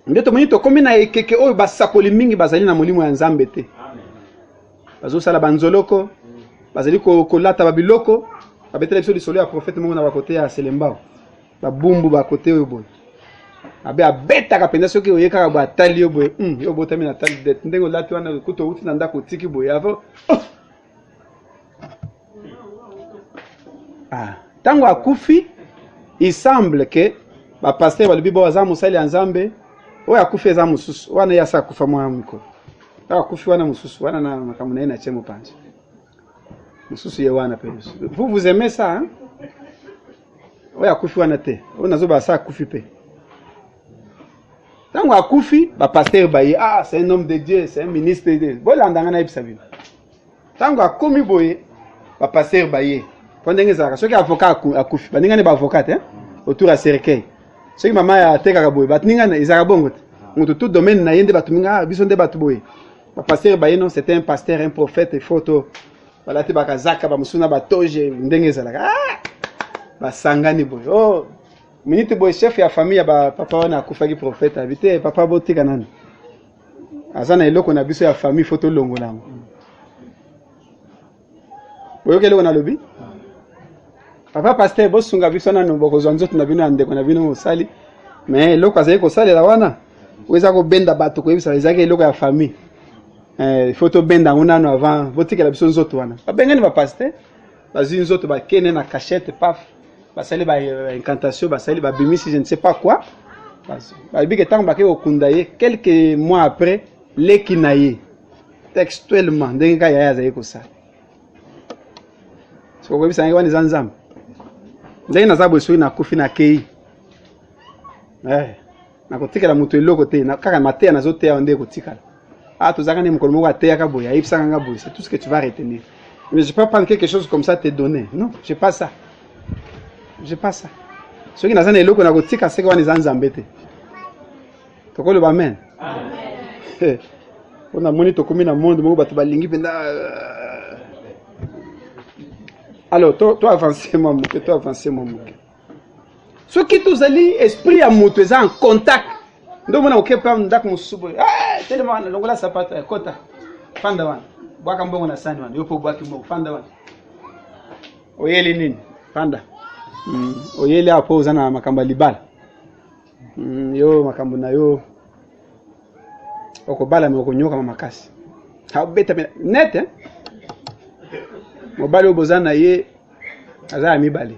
Ndeto moni to komi na ekeke oyo basakoli mingi bazali na molimo ya Nzambe te. Amen. Bazo sala banzoloko, bazali ko lata babiloko, babetela biso lisolo ya prophète mongo na ba côté ya Selembao. Ba bumbu ba côté oyo boy. Abe abeta kapenda soki oyeka ba tali yo boy yo botami na tali det ndengo lati wana kuto uti na ndako tiki boy avant tango akufi il semble que ba pasteur ba bibo za musali Nzambe oya akufi za mususu wana yasa kufa mwa mko akufi wana mususu wana na makamuna ina chemo panje mususu ye wana pe vous aimez ça hein oya akufi wana te ona zo ba sa akufi pe. Tango akufi, ba pasteur baye, ah c'est un homme de Dieu, c'est un ministre de Dieu. Bon landanga na ibsabi. Tango akomi boye, ba pasteur baye. Pendenge zaka, ceux qui avocat akufi, ba ninga ne ba avocat hein, autour à cercueil. Ceux qui mama ya teka boye, ba ninga na izaka bongo. Mutu tout domaine na yende batuminga, biso nde batu boye. Ba pasteur baye non, c'était un pasteur, un prophète, photo. Bala te ba kazaka ba musuna ba toje ndenge zalaka. Ah! Ba sangani boye. Oh minute boy chef ya famille ba papa wana akufaki prophète habité papa botika nani azana eloko na biso ya famille photo longo nango boyoke eloko na lobi papa pasteur bosunga biso na nomboko zonzoto na bino andeko na bino mosali mais eloko azali kosalela wana weza ko benda bato ko yebisa ezaki eloko ya famille photo benda ngunano avant botikela biso nzoto wana babengani ba pasteur bazi nzoto ba kene na cachette paf basali ba incantation basali ba bimisi je ne sais pas quoi ba bige tant ba ke okundaye quelques mois après lekinaye textuellement ndenga ya yaza yeko sa so ko bisa ngani zanzam ndenga na zabo so na kufi na kei na kotikela mutu eloko te na kaka maté na zote ya ndeko tikala tozaka ne mukolo moko ateya ka boya ibisanga nga boya c'est tout ce que tu vas retenir mais je peux pas prendre quelque chose comme ça te donner non j'ai pas ça. J'ai pas ça. Ce qui n'a pas eloko na kotika seka wana Nzambe te. Tokolo ba amen. Amen. On a moni tokomi na monde moko bato balingi penda. Alors toi avancer moi muke, toi avancer moi muke. Ce qui tozali esprit ya mutu eza en contact. Ndo mona okepa ndako musubo. Tellement longola sapato kota. Fanda wana. Bwaka mbongo na sani wana. Yopo bwaki mbongo fanda wana. Oyeli nini? Fanda. Oyele hapo uzana makamba libala. Yo makambo na yo. Okobala me okonyoka makasi. Ha beta net hein. Mobali obozana ye aza mibali.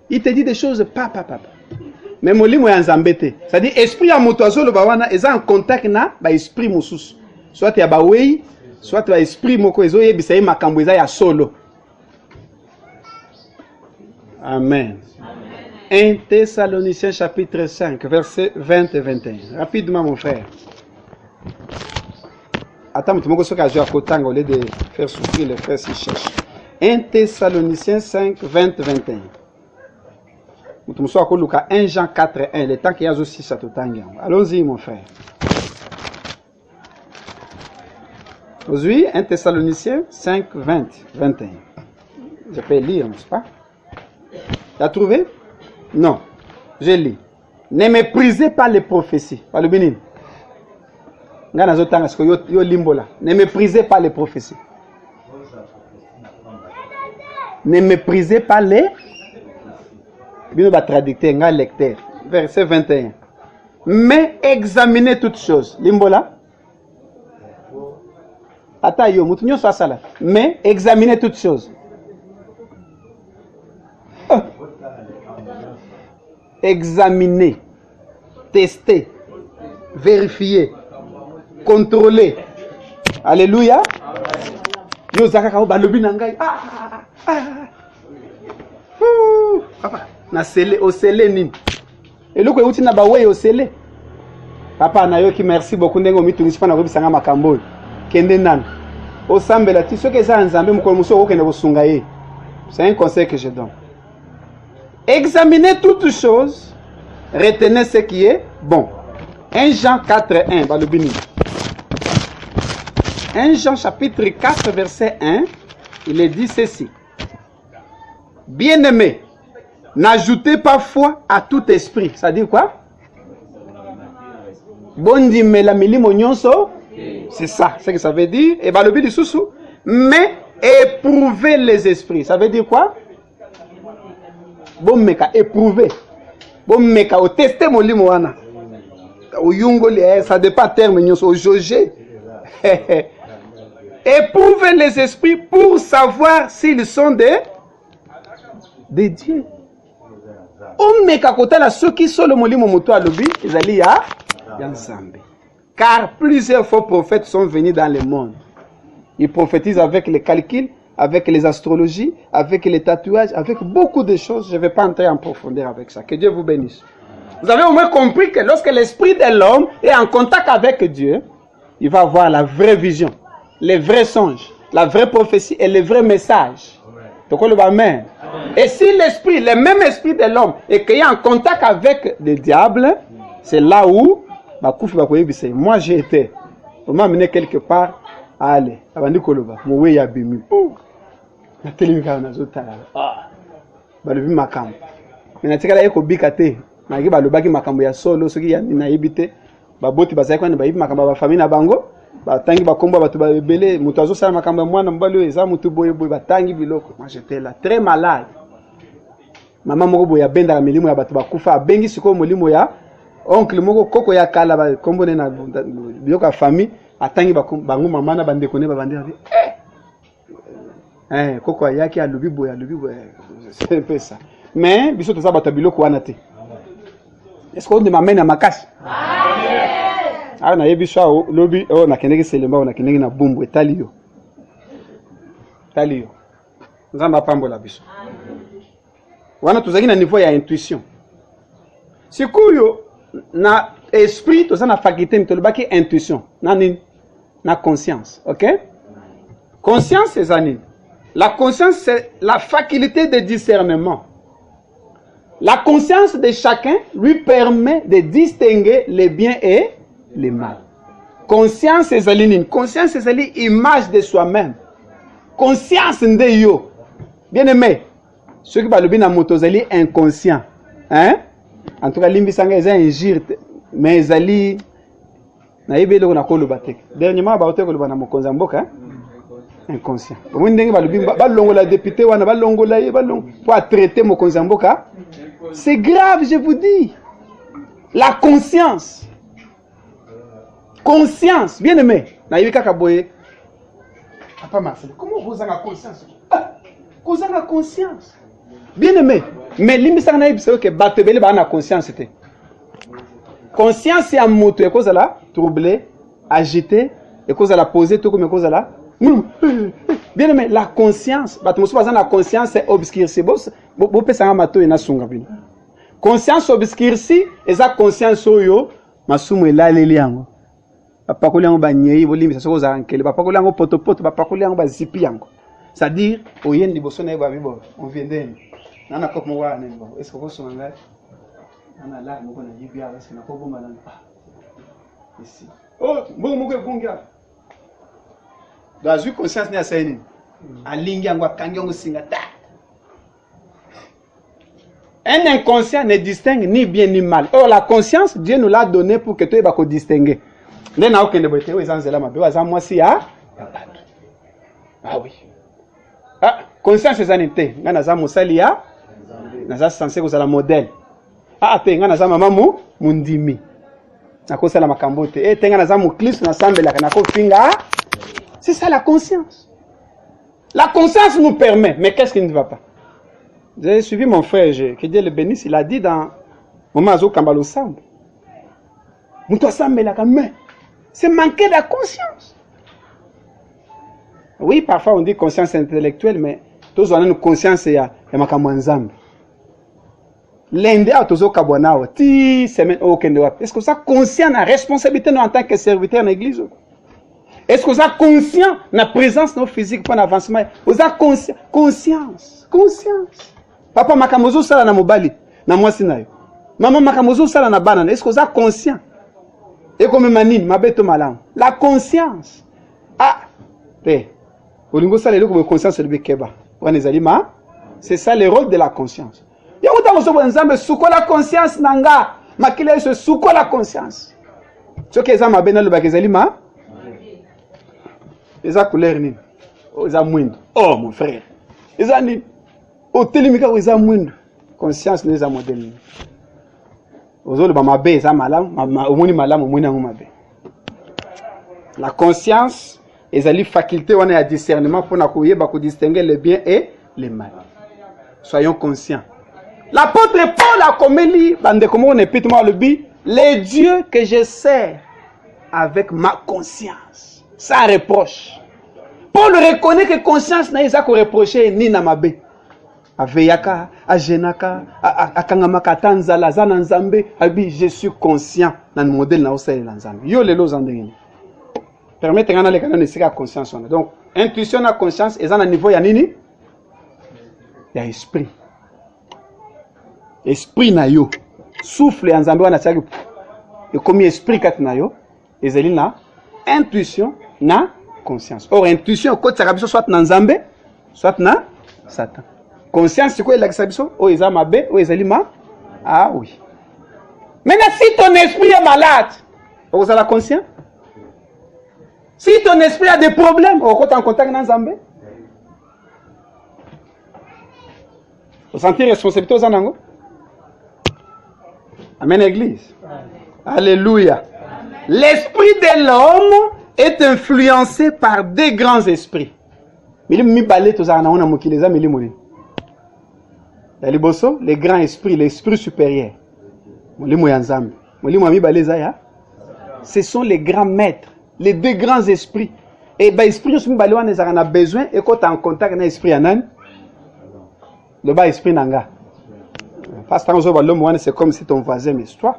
Il te dit des choses papa. Mais molimo ya Nzambe te. C'est-à-dire esprit ya moto azolo ba wana eza en contact na ba esprit mususu. Soit ya ba wei, soit ba esprit moko ezo yebisa ye makambo eza ya solo. Amen. 1 Thessaloniciens chapitre 5, versets 20 et 21. Rapidement, mon frère. Attends, tu m'as dit que je vais au lieu de faire souffrir les frères s'ils cherchent. 1 Thessaloniciens 5, 20 et 21. Tu m'as dit que 1 Jean 4, 1. Le temps qu'il y a aussi ça tout le temps. Allons-y, mon frère. Aujourd'hui, 1 Thessaloniciens 5, 20, 21. Je peux lire, n'est-ce pas? Tu as trouvé? Non. Je lis. Ne méprisez pas les prophéties. Pas le bénin. Ne méprisez pas les prophéties. Ne méprisez pas les. Lecteur. Verset 21. Mais examinez toutes choses. Limbola. Mais examinez toutes choses. Examiner, tester, vérifier, contrôler. Alléluia. Na sele o sele nini. Eloko euti na bawe o sele. Papa na yo ki merci beaucoup ndengo mitungisi pana ko bisanga makambo. Kende nana. O sambela ti soki eza nzambe mukolo muso okende kosunga ye. C'est un conseil que je donne. Examinez toutes choses, retenez ce qui est bon. 1 Jean 4, 1, Balobini. 1 Jean chapitre 4, verset 1, il est dit ceci. Bien-aimés, n'ajoutez pas foi à tout esprit. Ça dit quoi? Bondi me la milimo nyonso. C'est ça, c'est ce que ça veut dire. Et Balobini sous. Mais éprouvez les esprits. Ça veut dire quoi? Bon meka éprouver. Bon meka au tester mon limo wana. Au yungoli ça dépend terme nyonso au jauger. Éprouvez les esprits pour savoir s'ils sont des dieux. On meka kotala ceux qui sont le molimo moto alobi ezali ya nzambe. Car plusieurs faux prophètes sont venus dans le monde. Ils prophétisent avec les calculs, avec les astrologies, avec les tatouages, avec beaucoup de choses. Je ne vais pas entrer en profondeur avec ça. Que Dieu vous bénisse. Vous avez au moins compris que lorsque l'esprit de l'homme est en contact avec Dieu, il va avoir la vraie vision, les vrais songes, la vraie prophétie et les vrais messages. Donc on le va même. Et si l'esprit, le même esprit de l'homme est en contact avec le diable, c'est là où moi j'ai été. On m'a amené quelque part. Allez, avant koloba, mowe ya bimi. Na telemika na zotala. Balobi makambo. Na tikala yeko bikate. Na ki balobaki makambo ya solo soki ya na yebite. Baboti bazai kwa na bayibi makambo ba famille na bango. Batangi bakombo batu ba bebele, mutu azosala makambo ya mwana mbali oyo eza mutu boye boye batangi biloko. Moi j'étais là très malade. Mama moko boya benda la milimo ya batu bakufa abengi siko molimo ya oncle moko koko ya kala ba kombo na biloko ya famille. Atangi bango mama na bande kone ba bande koko ayaki alobi boya c'est un peu ça mais biso toza bato biloko wana te est-ce qu'on m'amène à makasi ah na yebi swa lobi o na kendeki selemba o na kendeki na bumbu etali yo nzamba pambola biso wana tozaki na niveau ya intuition sikuyo na esprit toza na faculté mitolobaki intuition na conscience, ok? Conscience c'est années. La conscience c'est la faculté de discernement. La conscience de chacun lui permet de distinguer les biens et les mal. Conscience c'est aline. Conscience c'est l'image de soi-même. Conscience nde yo. Bien aimé. Ceux qui parlent bien à motozali inconscient, hein? En tout cas limbisanga eza injure mais ezali na yebele ko na koloba te. Dernièrement ba hotel koloba na mokonza mboka inconscient. Bo ndenge balobi balongola député wana balongola ye balong pour traiter mokonza mboka. C'est grave, je vous dis. La conscience. Conscience, bien aimé. Na yebika kaboye. Papa Marcel, comment vous avez la conscience? Vous avez la conscience. Bien aimé. Mais limbisanga na yebisa que batebele ba na conscience te. Conscience c'est un mot et cause là troublé, agité et cause la poser tout comme cause là. Bien aimé, la conscience, la conscience c'est obscur, c'est beau, beau pesa mato et na sunga bino. Conscience obscurcie, et ça conscience oyo, masumu elaleli yango. Bapakoli yango banyei bolimi ça soza ankele, bapakoli yango potopoto, bapakoli yango bazipi yango. C'est-à-dire, oyen liboso na babibo, on vient d'elle. Nana kop mo wa nani ba. Est-ce que vous songa ngai? Nana la mo kona yibia parce que na ko bomba nana. Ici. Oh, mo ko gonga. Dazu conscience ni asayini. Alingi yango akangi yango singa ta. Un inconscient ne distingue ni bien ni mal. Or, la conscience, Dieu nous l'a donnée pour que tu aies distinguer. Les gens qui ont été ah oui. Ah, conscience c'est zanité. Nga naza mosalia. Naza censé que la modèle. Ah, te nga naza maman mundimi. Nako sala makambote. Eh, te nga naza muklis na sambela nako finga. C'est ça la conscience. La conscience nous permet, mais qu'est-ce qui ne va pas? J'ai suivi mon frère, que Dieu le bénisse, il a dit dans Moment Azo Kambalo Samb. C'est manquer de la conscience. Oui, parfois on dit conscience intellectuelle, mais tous on a une conscience et Makamwanzamb. L'Inde a toujours Kabwanao, ti semaine au Kendoa. Est-ce que ça conscient de la responsabilité en tant que serviteur dans l'église? Est-ce que ça conscient de la présence non physique pour l'avancement? Vous avez conscience. Papa makamozo sala na mobali na mwasi nayo. Maman makamozo sala na banana. Est-ce que vous êtes conscient? Et comme manine, mabeto malam. La conscience. Ah, olingo sala le comme conscience le bekeba. Wana ezalima. C'est ça le rôle de la conscience. Ya uta moso nzambe suko la conscience nanga. Makile se suko la conscience. Ce que ezama bena le bakezalima. Eza couleur nini? Eza mwindo. Oh mon frère. Eza nini? O telimika weza mwindo. Conscience neza modèle. Ozolo ba mabe eza malamu, omoni malamu omoni ngo mabe. La conscience ezali faculté wana ya discernement pour na koyeba ko distinguer le bien et le mal. Soyons conscients. L'apôtre Paul a comméli bande comme on épite moi le bi, les dieux que je sers avec ma conscience. Sans reproche. Paul reconnaît que conscience n'a pas qu'on reprocher ni na mabe. Aveyaka, ajenaka, akangamaka tanzala zana nzambe, abi je suis conscient dans le modèle na osele nzambe. Yo lelo zandengini. Permettez ngana le kana ne sika conscience on. Donc intuition na conscience est à niveau ya nini? Ya esprit. Esprit na yo. Souffle nzambe wana tsaki. Et comme esprit kat na yo, ezeli na intuition na conscience. Or intuition ko tsaka biso soit na nzambe, soit na Satan. Conscience, c'est quoi l'exabition? Oh, ils ont ma bé, oh, ils ont ma. Ah oui. Maintenant, si ton esprit est malade, vous avez la conscience? Si ton esprit a des problèmes, vous êtes en contact avec Zambé? Vous sentez responsabilité aux anangos? Amen, Église. Alléluia. L'esprit de l'homme est influencé par des grands esprits. Mais il me balait tous en a qui les a mis les les grands esprits, l'esprit supérieur. Ce sont les grands maîtres, les deux grands esprits. Et ben esprit nous a besoin et quand tu es en contact avec l'esprit anan, le bas esprit nanga. C'est comme si ton voisin mais toi.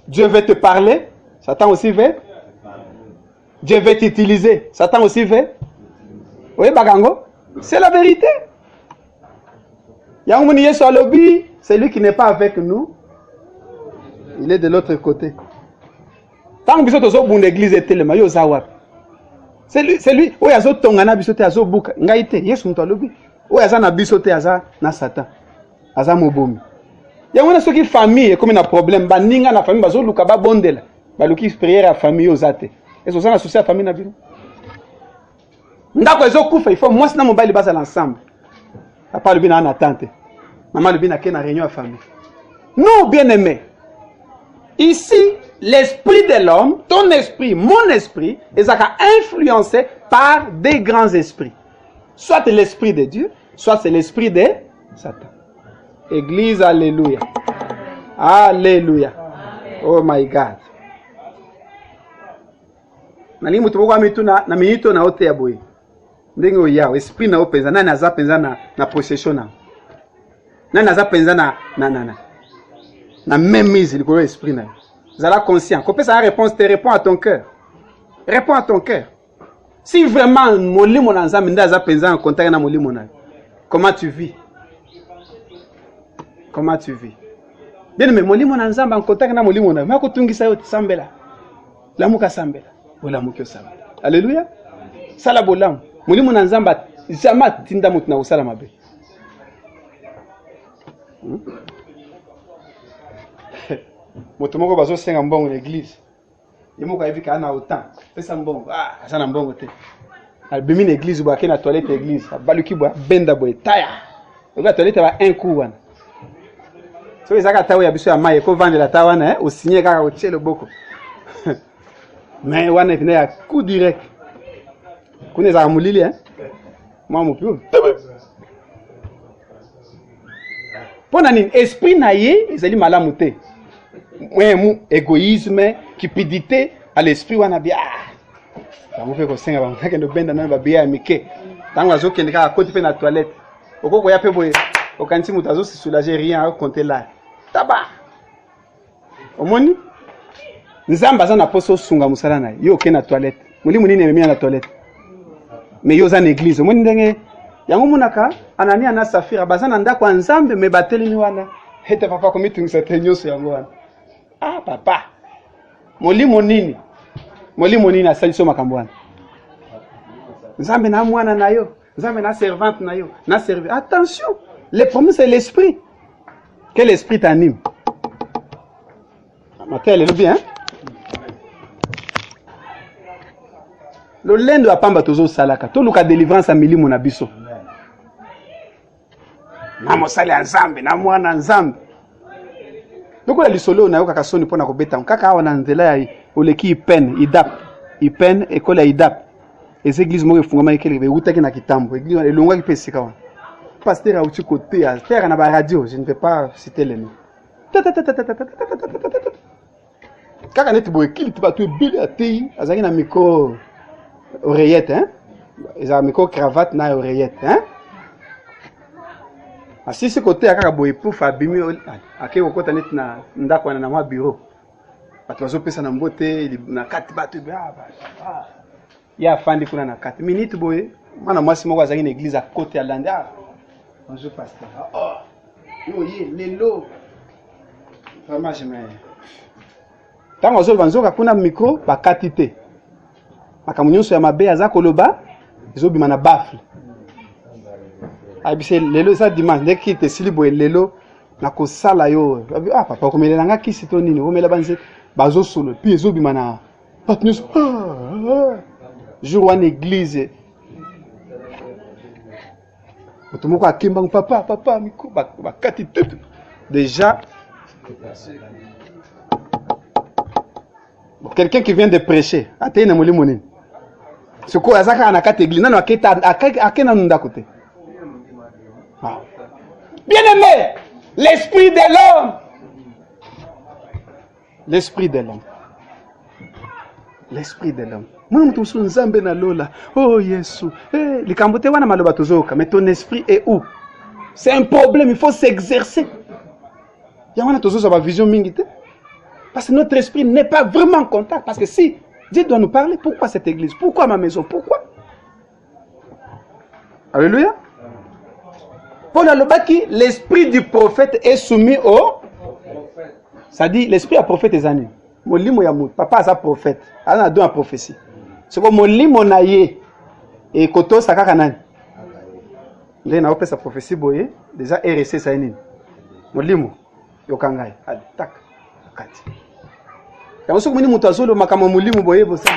Dieu veut te parler, Satan aussi veut. Dieu veut t'utiliser, Satan aussi veut. Oui, bagango, c'est la vérité. C'est lui qui n'est pas avec nous. Il est de l'autre côté. Tant que vous avez une église, c'est lui. Oui, il y a d'autres tongana bisote azo buka. Ngaite, yesu mtalobi. Oui, il y a na bisote aza na Satan. Aza mobomi. Il y a une qui famille comme un problème. Ba ninga na famille bazo luka ba bondela. Ba luki prière à famille ozate. Est-ce que ça associé à famille na bino? Ndako ezo kufa, il faut moi na mobile basa l'ensemble. Papa le bina en attente. Maman le bina ken na réunion à famille. Non, bien-aimé. Ici, l'esprit de l'homme, ton esprit, mon esprit, est influencé par des grands esprits. Soit c'est l'esprit de Dieu, soit c'est l'esprit de Satan. Église, alléluia. Alléluia. Oh my God. Nali mutu boko amituna na minito na ote ya boye. Ndenge oya esprit na openza na za penza na possession na. na naza penza na même mise le color esprit na zala conscient ko pesa réponse te réponds à ton cœur, réponds à ton cœur. Si vraiment molimo na nzambe ndaza penza en contact na molimo na, comment tu vis? Comment tu vis? Bien mais molimo na nzambe en contact na molimo na mako tungisa yo sambela lamuka sambela wala mukyo sambela. Alléluia. Sala bolam molimo na nzambe jamais tinda mutu na usala mabe. Moto moko bazo senga mbongo na église. Yemoko ayivika na autant. Pesa mbongo. Ah, sana mbongo te. Albimi na église ba na toilette église. Baluki ba benda boy taya. Oga toilette ba un coup wana. So ezaka tawo ya biso ya maye ko vendre la tawana au signer kaka o tshelo boko. Mais wana vina ya coup direct. Kune za mulili Moi mon plus. Pona nini esprit na ye ezali malamu te. Moi égoïsme, cupidité à l'esprit wana bia. Tango fe ko senga ba ke no benda na ba bia mike. Tango azokende ka côté pe na toilette. Okoko ya pe boye. Okanti mutu azo se soulager rien à compter là. Taba. Omoni? Nzamba za na poso sunga musala na yo ke na toilette. Mulimu nini ememia na toilette. Mais yo za na église. Omoni ndenge yango munaka Anania na Safira bazana ndako ya Nzambe me batelemi wana. Hete papa komitungisa tenyoso yango wana. Ah papa. Molimo nini? Molimo nini asaliso makambo wana? Nzambe na mwana na yo, Nzambe na servante na yo, na servi. Attention, le problème c'est l'esprit. Que l'esprit t'anime. Matel est bien. Le lendo apamba tozo salaka. To luka délivrance a milimo na biso. Na mosali ya Nzambe, na mwana Nzambe. Loko la lisolo na yo kaka soni pona ko beta. Kaka awa na nzela ya oleki idap. Ipen école ya idap. Les églises moko efungama ekele be utaki na kitambo. Église elongwa ki pesika wana. Pasteur a uti côté à faire na ba radio, je ne vais pas citer les noms. Kaka net boy kili tu ba tu bile atei, azaki na micro oreillette hein. Ils ont micro cravate na oreillette hein. Asi ce côté kaka boy pour Fabimi akei okota net na ndako na ma bureau. Bato bazo pesa na mbote na kati bato ba. Ya fandi kuna na 4 minutes boy. Mana mwasi moko azaki na église à côté ya Landa. Bonjour pasteur. Oh. Yo ye lelo. Vraiment je me. Tango zo banzoka kuna micro ba katite. Makamunyoso ya mabe aza koloba ezobima na baffle. Abise lelo ça dimanche dès qu'il te sili boy lelo na ko sala yo. Ah papa komelela nga kisi to nini? Komela banze bazo solo puis ezobima na patneus. Jour en église. Otomoko akimba papa miko ba kati tout. Déjà quelqu'un qui vient de prêcher, atena molimo nini. Soko azaka na kati église nano akena nunda côté. Bien-aimé, l'esprit de l'homme. L'esprit de l'homme. L'esprit de l'homme. Moi, je suis Nzambe na lola. Oh, Yesu. Eh, les Kambote wana maloba tozoka. Mais ton esprit est où? C'est un problème. Il faut s'exercer. Il y a une vision mingite. Parce que notre esprit n'est pas vraiment en contact. Parce que si Dieu doit nous parler, pourquoi cette église? Pourquoi ma maison? Pourquoi? Alléluia. Paul Alobaki, l'esprit du prophète est soumis au. Ça dit, l'esprit à prophète est ané. Molimo ya mout. Papa a prophète. Elle a donné une prophétie. C'est comme molimo na ye. Et koto sakaka nani. Lé na opé sa prophétie boye. Déjà RC sa nini. Molimo. Yokangai. Tak. Kati. Ya mosu kumini mutu azolo makama molimo boye bosa.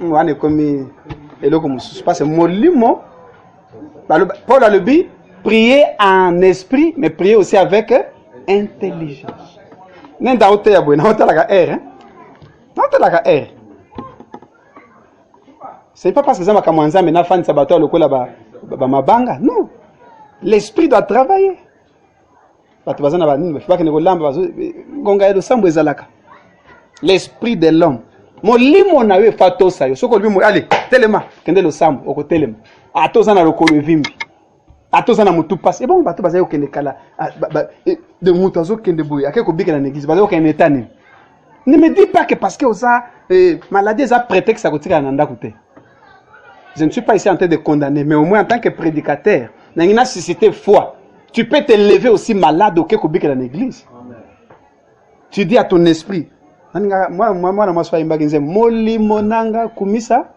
Wane komi eloko mususu. Parce que molimo. Paul a le but. Prier en esprit. Mais prier aussi avec intelligence. Nenda ote ya boye. Na ote la ka R. Na ote la ka R. C'est pas parce que ça m'a commencé mais na fan sabato lokola ba mabanga. Non. L'esprit doit travailler. Bato bazana ba nini ba kene ko lamba bazo ngonga edo sambo ezalaka. L'esprit de l'homme. Molimo na we fatosa yo. Soko limu allez, telema kende lo sambo oko telema. Atoza na lokolo vimbi. atoza na mutu passe bon bato baza okende kala de mutu azokende boye akeko bika na église baza okende tani. Ne me dis pas que parce que ça maladie ça prétexte à kotika na ndako te. Je ne suis pas ici en train de condamner, mais au moins en tant que prédicateur, na ngina susciter foi. Tu peux te lever aussi malade au keko bika dans l'église. Tu dis à ton esprit, moi sois imbaginze moli monanga kumisa.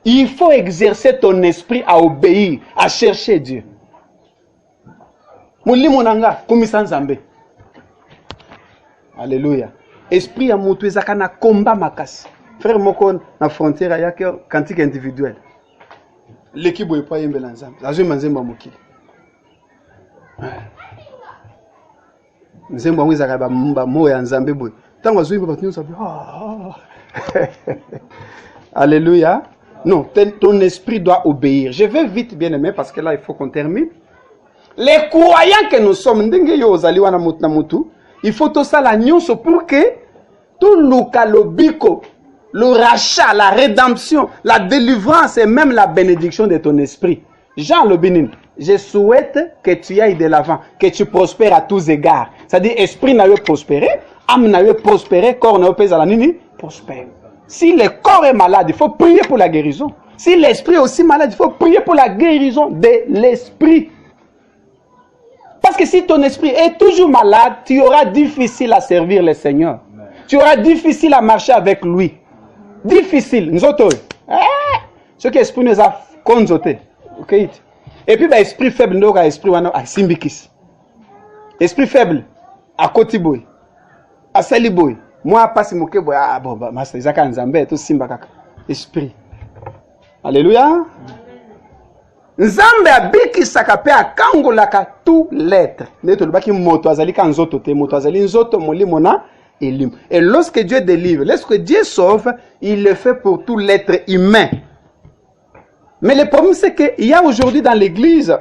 Il faut exercer ton esprit à obéir, à chercher Dieu. Moli monanga kumisa nzambe. Alléluia. Esprit ya mutu ezaka na combat makasi. Frère moko na frontière ya cantique individuel. L'équipe boye pa yembela nzambe. Azo manzemba mokili. Nzemba ngwe zaka ba moya nzambe boye. Tango azo yimba batinu sabi. Alléluia. Non, ton esprit doit obéir. Je vais vite bien aimé parce que là il faut qu'on termine. Les croyants que nous sommes ndenge yo ozali wana mutu na mutu. Il faut tout ça la nyonso pour que tout le biko, le rachat, la rédemption, la délivrance et même la bénédiction de ton esprit. Jean le Bénin, je souhaite que tu ailles de l'avant, que tu prospères à tous égards. C'est-à-dire, esprit n'a pas prospéré, âme n'a pas prospéré, corps n'a pas à la nini, prospère. Si le corps est malade, il faut prier pour la guérison. Si l'esprit est aussi malade, il faut prier pour la guérison de l'esprit. Parce que si ton esprit est toujours malade, tu auras difficile à servir le Seigneur. Amen. Tu auras difficile à marcher avec lui. Difficile. Nous autres. Ce qui est esprit nous a conjoté. Okay. Et puis, esprit faible, nous avons esprit à Simbikis. Esprit faible, à Kotiboy, à Saliboy. Moi, pas si moké boy. Ah bon, bah, c'est Zaka Nzambe, tout Simbakaka. Esprit. Alléluia. Nzambe abikisaka pe akangolaka tout l'être. Neto lobaki moto azali ka nzoto te, moto azali nzoto molimo na elim. Et lorsque Dieu délivre, lorsque Dieu sauve, il le fait pour tout l'être humain. Mais le problème c'est que il y a aujourd'hui dans l'église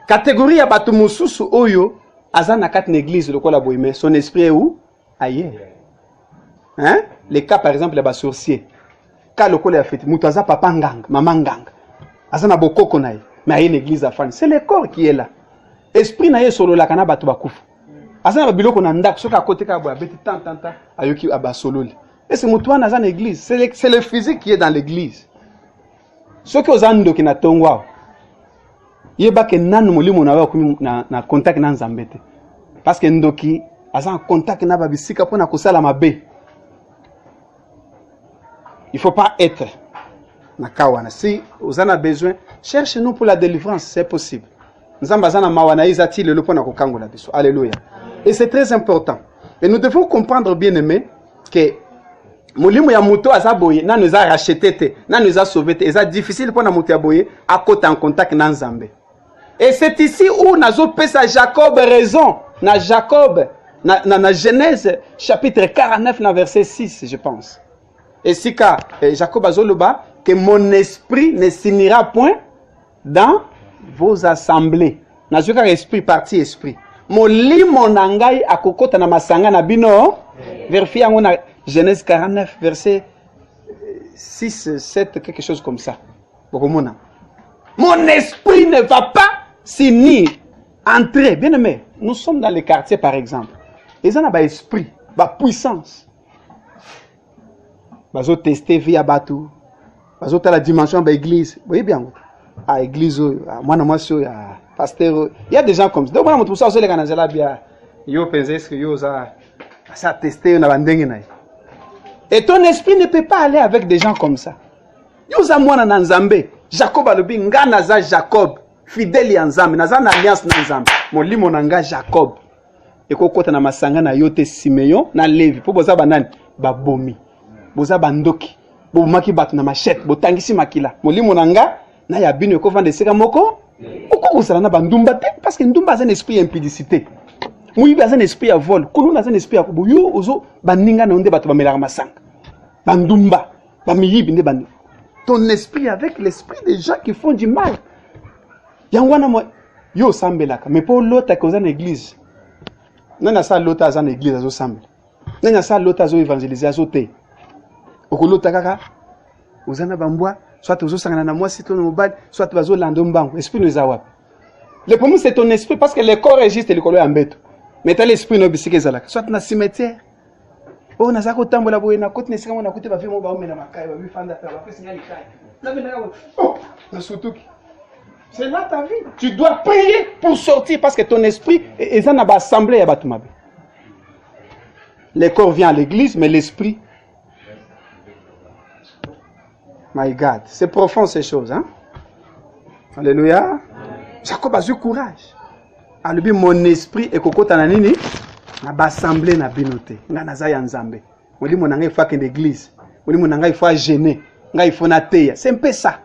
catégorie ya batu mususu oyo azana kat l'église lokola boyime, son esprit est où? Ailleurs. Hein? Les cas par exemple les bas sorciers. Ka lokola ya fete, muto aza papa nganga, mama nganga. Azana bokoko nae, mais il y a une église à fan. C'est le corps qui est là. Esprit nae solo la kana batu bakufu. Azana biloko na ndak soka côté ka bo abeti tant ayoki aba solo. Et c'est mutuana azana église, c'est le physique qui est dans l'église. Ce que ozando ki na tongwa. Yeba ke nanu molimo na wa na contact na nzambete. Parce que ndoki azana contact na babisika pona kosala mabe. Il faut pas être Nakawana. Si vous en avez besoin, cherchez-nous pour la délivrance, c'est possible. Nous avons besoin de mawana izati le pona kokango la biso. Alléluia. Et c'est très important. Et nous devons comprendre bien aimé que molimo ya moto azaboye na nous a racheté na nous a sauvé et c'est difficile pour na moto ya boye à côté en contact na Nzambe. Et c'est ici où nazo pesa Jacob raison, na Jacob na Genèse chapitre 49 na verset 6 je pense. Et si ka Jacob azoloba que mon esprit ne s'unira point dans vos assemblées. Nazoka esprit parti esprit. Mon limo nangai akokota na masanga na bino. Vérifie yango na Genèse 49 verset 6 7 quelque chose comme ça. Bokomona. Mon esprit ne va pas s'unir entrer. Bien aimé, nous sommes dans les quartiers par exemple. Ils ont un esprit, ba puissance. Bazo tester via batou. Parce que la dimension de l'église, vous voyez bien, à l'église, moi, à pasteur, il y a des gens comme ça. Donc, moi, tout ça, c'est les gens qui ont pensé que ça a testé, et ton esprit ne peut pas aller avec des gens comme ça. Yo za mwana na Nzambe, Jacob alobi nga naza Jacob, fidèle ya Nzambe, naza na alliance na Nzambe. Molimo na nga Jacob. Eko kota na masanga na yote Simeon na Levi, po boza banani babomi. Boza bandoki. Bomaki batu na machette, botangisi makila. Molimo nanga na ya bino ko vande seka moko. Oko kozala na bandumba te parce que ndumba c'est un esprit impudicité. Muyibi c'est un esprit à vol, kuluna c'est un esprit à kubuyo ozo baninga na onde batu bamelaka masanga. Bandumba, bamiyibi nde bandi. Ton esprit avec l'esprit des gens qui font du mal. Yangwana mo yo sambelaka, mais pour l'autre ko za na église. Nana sa l'autre za na église azo sambela. Nana sa l'autre azo évangéliser azo te. Okolota kaka ozana bambwa soit tu as moi si tu soit tu vas l'esprit nous a. Le problème c'est ton esprit parce que le corps est juste le corps en bête. Mais tu as l'esprit no bisike zalaka. Soit na cimetière. Oh na zako tambola boye na côté nesika na côté ba vie mo ba omena makai ba bi fanda ta ba pesi nyali kai. Na bena ka oh na sotuki. C'est là ta vie. Tu dois prier pour sortir parce que ton esprit est dans l'assemblée ya batumabe. Le corps vient à l'église mais l'esprit. My God, c'est profond ces choses hein. Alléluia. Jacob a eu courage. Alubi mon esprit et kokota na nini na bassemblée na binote. Nga naza ya nzambe. Moli monanga il faut qu'une église. Moli monanga il faut gêner. Nga il faut na teya. C'est un peu ça.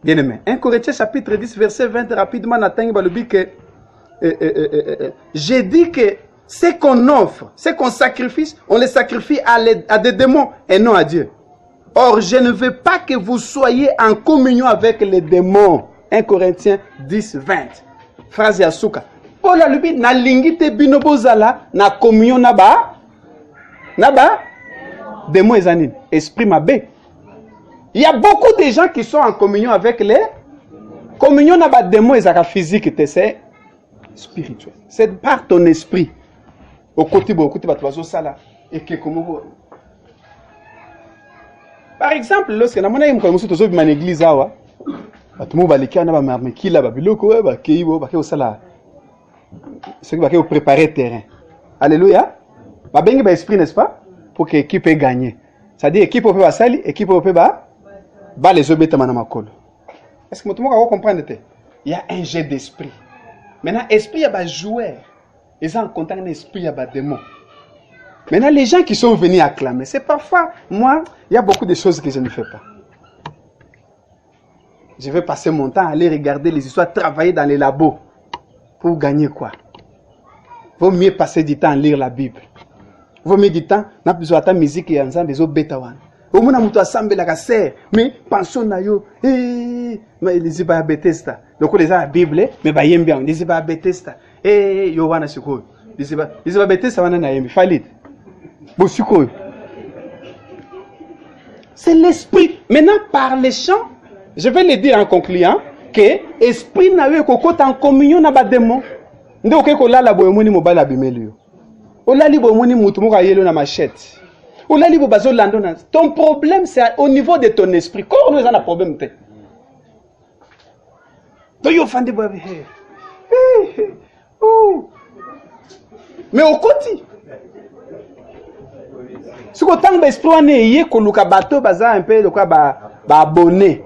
Bien aimé. 1 Corinthiens chapitre 10 verset 20 rapidement natangi balubi que j'ai dit que ce qu'on offre, ce qu'on sacrifie, on les sacrifie à des démons et non à Dieu. Or, je ne veux pas que vous soyez en communion avec les démons. 1 Corinthiens 10, 20. Phrase Yasuka. Paul a lui na lingite binobozala na communion naba démons et esprit mabé. Il y a beaucoup de gens qui sont en communion avec les communion naba démons et physique c'est spirituel. C'est par ton esprit. Au côté sala et que comme par exemple, lorsque na mona yimko musu tozo bima l'église awa, batumu balika na ba marmekila ba biloko ba keibo ba ke osala. Ce qui va préparer terrain. Alléluia. Ba bengi ba esprit n'est-ce pas pour que l'équipe ait gagné. C'est-à-dire équipe peut ba sali, équipe peut ba les obeta mana makolo. Est-ce que mutumu ka comprendre te? Il y a un jet d'esprit. Maintenant esprit ya ba joueur. Ils ont en contact avec l'esprit ya ba démon. Maintenant, les gens qui sont venus acclamer, c'est parfois, moi, il y a beaucoup de choses que je ne fais pas. Je vais passer mon temps à aller regarder les histoires, travailler dans les labos. Pour gagner quoi? Vaut mieux passer du temps à lire la Bible. Vaut mieux du temps, n'a besoin de musique et ensemble, des autres bêtawan. Au moins, on a assemblé la serre, mais pensons à yo, mais les iba Bethesda. Donc, les gens la Bible, mais bah, y bien, les iba Bethesda. Yo, wana siko. Les iba Bethesda, wana na yemi, falit. C'est l'esprit. Maintenant, par les chants, je vais le dire en concluant que l'esprit n'a eu qu'au en communion n'a pas de démon. Nous avons la boyomoni mobile bimelio. Ola li boyomoni mutumo ka yelo na machette. Ola li bobazo lando na. Ton problème c'est au niveau de ton esprit. Quand nous avons un problème te. Do you find the boy here? Mais au côté. Si vous avez l'esprit, vous avez un bateau, vous avez un peu de quoi abonné.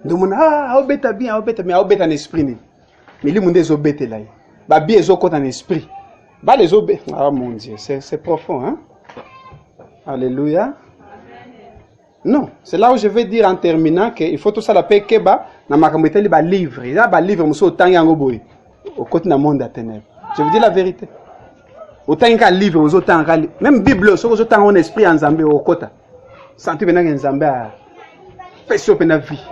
Donc, vous avez bien, vous avez un esprit. Mais les gens ont obété là. Vous avez un esprit. Les obé. Ah mon Dieu, c'est profond. Hein? Alléluia. Non, c'est là où je vais dire en terminant qu'il faut tout ça la paix que na makamite li ba livre. Il y a ba livre muso tangi boy. Au côté du monde à ténèbres. Je vous dis la vérité. Autant qu'un livre, autant qu'un même Bible, autant qu'un esprit en Zambie au côté. Santé maintenant en Zambie a fait sur la vie.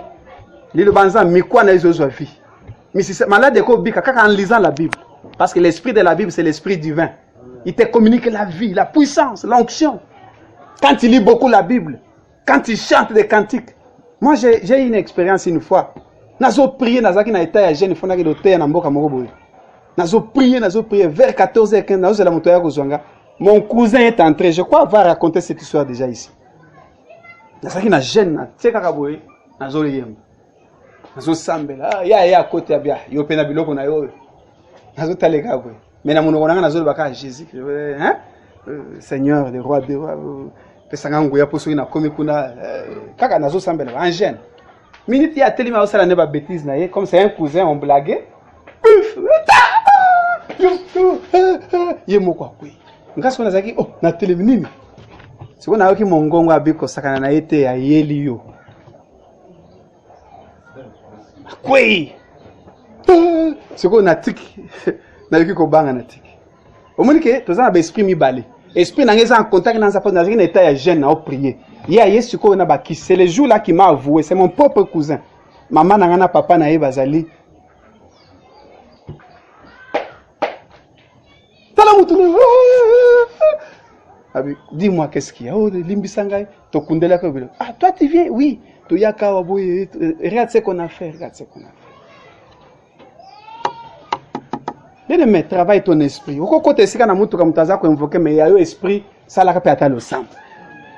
L'île Banza, mais quoi n'a pas vie. Mais si c'est malade de quoi bika, en lisant la Bible, parce que l'esprit de la Bible c'est l'esprit divin. Il te communique la vie, la puissance, l'onction. Quand il lit beaucoup la Bible, quand il chante des cantiques. Moi j'ai eu une expérience une fois. Nazo prié, nazo qui n'a été jeune, il faut n'a que l'hôtel na mboka moroboy. Nazo prié vers 14h15. Mon cousin est entré. Je crois avoir raconté cette histoire déjà ici. Nazo qui n'a jeune, tu sais kakaboy, nazo liyem. Nazo sambela, ya côté ya bia, yo pena biloko na yo. Nazo taleka boy. Mais na monoko nanga nazo baka Jésus, hein? Seigneur, le roi des rois. Pesanga nguya poso ina komi kuna kaka nazo sambela en jeune. Minute ya telima osala ne ba bêtise na ye, comme c'est un cousin on blaguait. Ye moko kwe ngasi kona zaki oh na televinini siko na yoki mongongo abiko sakana na ete ya yeli yo kwe siko na tiki na yoki ko banga na tiki omoni ke tozana ba esprit mibale esprit na ngeza en contact na nzapa na zaki na état ya jeune na o prier ya yesu ko na ba ki c'est le jour là qui m'a avoué c'est mon propre cousin maman na ngana papa na ye bazali. Dis-moi qu'est-ce qu'il y a? Oh, Limbisangai, Tokundela. Ah, toi tu viens? Oui. Regarde ce qu'on a fait, regarde ce qu'on a fait. Bien-aimé, travaille ton esprit. Au côté si kana mutu comme taza ko invoquer mais yayo esprit ça la kapeta le sang.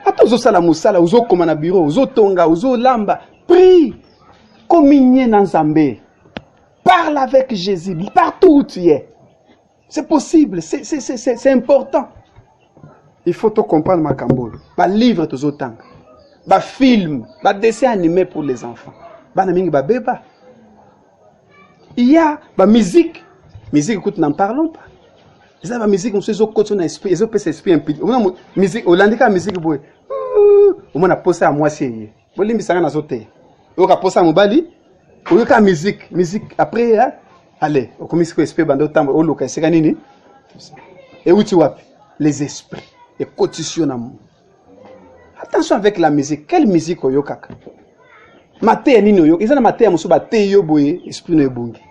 Ata uzo sala musala, uzo koma na bureau, uzo tonga, uzo lamba, prie. Communier dans Zambé. Parle avec Jésus partout où tu es. C'est possible, c'est important. Il faut tout comprendre ma cambo. Ba livre tous autant. Ba film, ba dessin animé pour les enfants. Ba na mingi ba beba. Il y a ba musique. Musique, écoute, n'en parlons pas. Ils ont la musique, on sait côté on a esprit, ils ont pas esprit impide. On a musique, Hollandais musique boy. On a posé à moi c'est. Bon limbi ça na zoté. On a posé à mobali. On a musique après allez, on commence à esprit bando temps au local c'est nini. Et où tu vois les esprits et quotitionnellement. Attention avec la musique, quelle musique oyo kaka. Maté nini oyo, ils ont maté à musuba té yo boy, esprit no ebongi.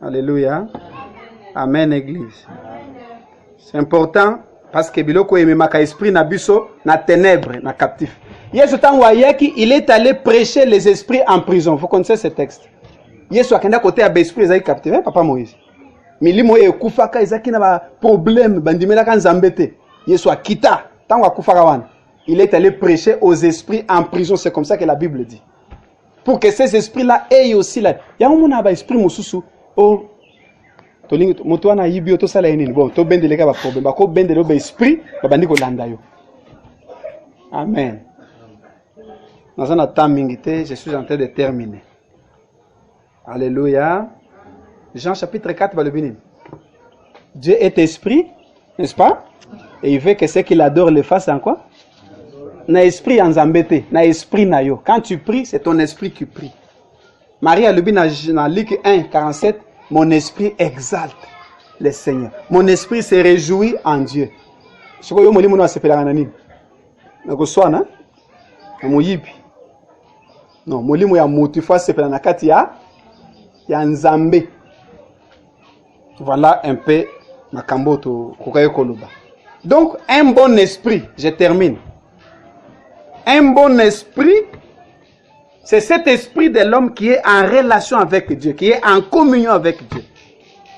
Alléluia. Amen, église. C'est important parce que biloko ememaka esprit na biso na ténèbres, na captif. Yesu tanwayaki, il est allé prêcher les esprits en prison. Vous connaissez ce texte. Yesu akenda côté à esprit ezaki captif, papa Moïse. Milimo ekufaka ezaki na ba problème bandimela kan zambete. Yesu akita tanwa kufaka wana. Il est allé prêcher aux esprits en prison, c'est comme ça que la Bible dit. Pour que ces esprits-là aient aussi là. Il y a un monde ba esprit mususu. Oh, moto wana yibi to sala nini bon to bendele ka ba problème ba ko bendele ba esprit ba bandi ko landa yo. Amen. Dans un temps mingité, je suis en train de terminer. Alléluia. Jean chapitre 4 va le bénir. Dieu est esprit, n'est-ce pas? Et il veut que ceux qui l'adorent le fassent en quoi? Na esprit en zambete, na esprit na yo. Quand tu pries, c'est ton esprit qui prie. Marie a lu dans Luc 1, 47, mon esprit exalte le Seigneur. Mon esprit se réjouit en Dieu. Ce que yo molimo se pela nani. Na ko swana na moyibi. Non, molimo ya mutu fa se pela na kati ya nzambe. Voilà un peu makambo to kokayo koloba. Donc un bon esprit, je termine. Un bon esprit, c'est cet esprit de l'homme qui est en relation avec Dieu, qui est en communion avec Dieu.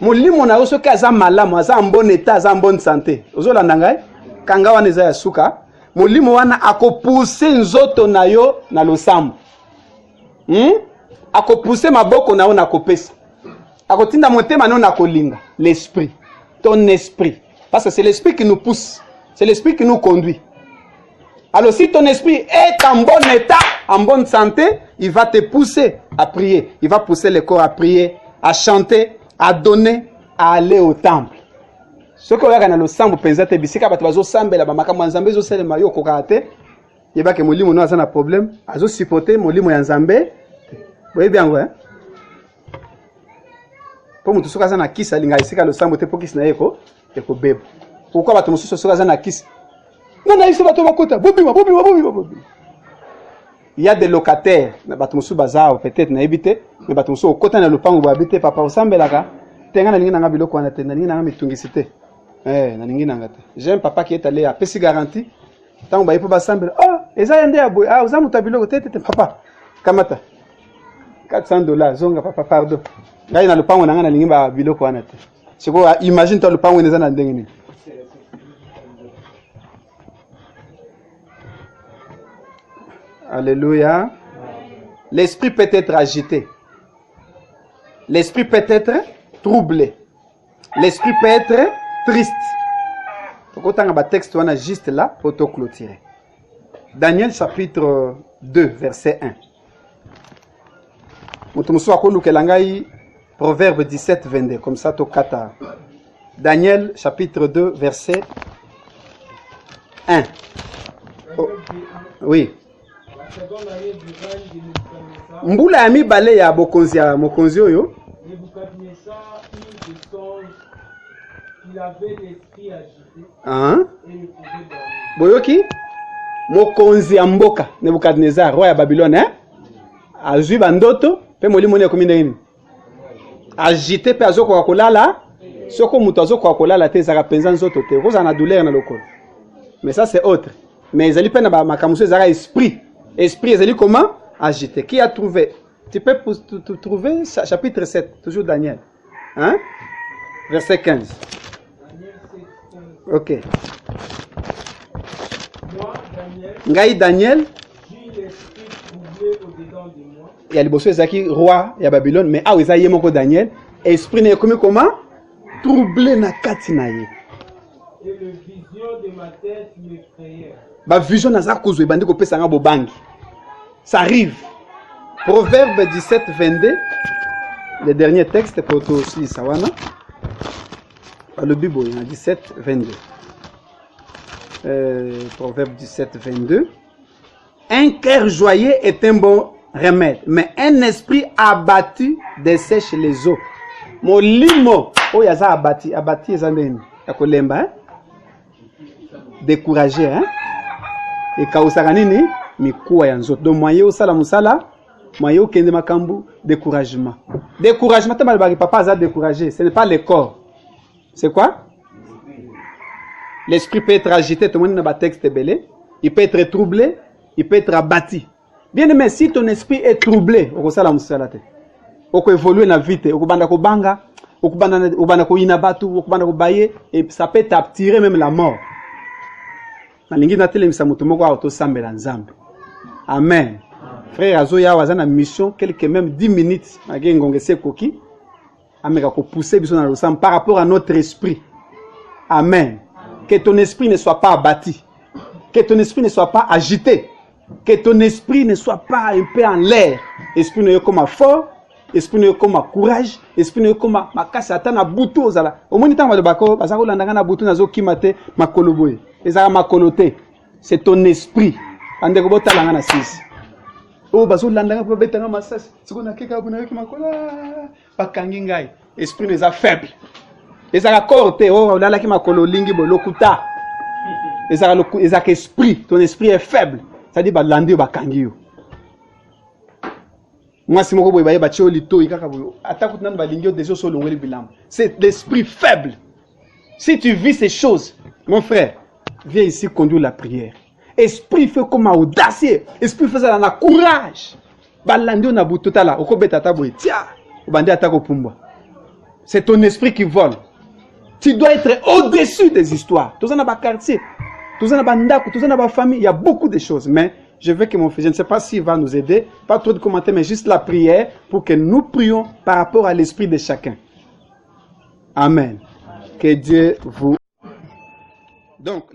Molimo na oso kaza malamu, aza en bon état, aza en bonne santé. Ozo landangai, kanga wana eza ya suka, molimo wana akopousse nzoto na yo na losambo. Akopousse maboko na yo na kopesa. Akotinda motema na yo na kolinga, l'esprit, ton esprit. Parce que c'est l'esprit qui nous pousse, c'est l'esprit qui nous conduit. Alors si ton esprit est en bon état, en bonne santé, il va te pousser à prier. Il va pousser le corps à prier, à chanter, à donner, à aller au temple. Ce que vous avez dans le sang, vous pensez que si vous avez un sambe, la mamaka manzambe zo sele mayo kokate, yeba ke molimo no azana problème, azo supporter molimo ya nzambe. Vous voyez bien ouais. Pour mutu soka zana kisa linga isika le sambo te pokis na yeko, yeko bebo. Pourquoi batu musu soka zana kisa? Non, non, ici, il y a des locataires, peut-être, mais au côté de l'opan où habiter, papa, au Sambelaka, j'ai un papa qui est allé à Pessi Garantie, tant que vous avez oh, et ça, vous avez papa, Kamata, $400, zonga, papa, pardon. Là, il y a le pan où on a un bilo quoi. C'est quoi, imagine-toi le pan où on est en train. Alléluia. L'esprit peut être agité. L'esprit peut être troublé. L'esprit peut être triste. Donc, autant un texte, on a juste là pour te clôturer. Daniel chapitre 2, verset 1. Proverbe 17, 22. Comme ça, tu kata. Daniel chapitre 2, verset 1. Oh. Oui. Mbula ya mibale ya bokonzi ya mokonzi oyo. Nebukadnezar eut des songes, il avait l'esprit agité et ne pouvait dormir. Boyoki mokonzi ya mboka Nebukadnezar roi ya Babylone azwi bandoto pe molimo ne kominde nini agité pe azoko kolala soko muto azoko kolala te zaka penza nzoto te koza na douleur na lokolo. Mais ça c'est autre. Mais ils allaient pas dans ma camouflage, ils esprit. Esprit, ils allaient comment? Agité. Qui a trouvé? Tu peux trouver chapitre 7, toujours Daniel. Hein? Verset 15. Daniel 7, 15. Ok. Moi, Daniel, Ngai Daniel, j'ai l'esprit troublé au-dedans de moi. il y a le bosso Ezaki, roi, il y a Babylone, mais ah, ils ont Daniel. Esprit n'est comme comment? Troublé na katinaye. Et le vision de ma tête m'effrayait. Ba vision na za kozwe bandi ko pesa nga bobangi. Ça arrive. Proverbe 17, 22. Le dernier texte pour toi aussi, Sawana. Le Bible, il y a 17, 22. Proverbe 17, 22. Un cœur joyeux est un bon remède, mais un esprit abattu dessèche les eaux. Mon limo, oh, yaza abattu, abattu, yazandeni. Yakolemba, hein? Découragé, hein? Et kausaka nini mikuwa ya nzoto. Donc moyen osala musala, moyen okende makambu, découragement. Découragement, te malbari papa a découragé, ce n'est pas le corps. C'est quoi? L'esprit peut être agité, tout le monde n'a pas texte belé, il peut être troublé, il peut être abattu. Bien aimé, si ton esprit est troublé, okosala musala te. Oko évoluer na vite, okobanda ko banga, okobanda ko inabatu, okobanda ko baye, et ça peut t'attirer même la mort. Amen. Frère Azoya waza na mission quelques même 10 minutes pousser par rapport à notre esprit. Amen. Que ton esprit ne soit pas abattu. Que ton esprit ne soit pas agité. Que ton esprit ne soit pas un peu en l'air. Esprit ne soit comme fort. Esprit ne soit comme courage. Esprit ne soit comme makasi atana butu ozala. Au moins temps de bako bazako landanga na butu nazo kimate makoloboye. C'est ton esprit. Ande ko botala ngana sisi. Oh bazo landanga po betanga masasi. Siko na keka kuna yoki makola. Bakangi ngai. Esprit les a faible. Les a corté oh lala ki makolo lingi bo lokuta. Les a esprit, ton esprit est faible. Ça dit ba landi bakangi yo. Moi si moko boy baye ba chio lito ikaka boyo. Ataku nan ba lingi yo déjà so longweli bilam. C'est l'esprit faible. Si tu vis ces choses, mon frère, viens ici conduire la prière. Esprit fait comme audacieux. Esprit fait ça dans le courage. Balandi on a bout tout à l'heure. Oko betata boy. Tiens. Obandi atako pumba. C'est ton esprit qui vole. Tu dois être au-dessus des histoires. Tous en a pas quartier. Tous en a pas ndako. Tous en a pas famille. Il y a beaucoup de choses. Mais je veux que mon fils, je ne sais pas s'il va nous aider. Pas trop de commentaires, mais juste la prière pour que nous prions par rapport à l'esprit de chacun. Amen. Que Dieu vous... Donc,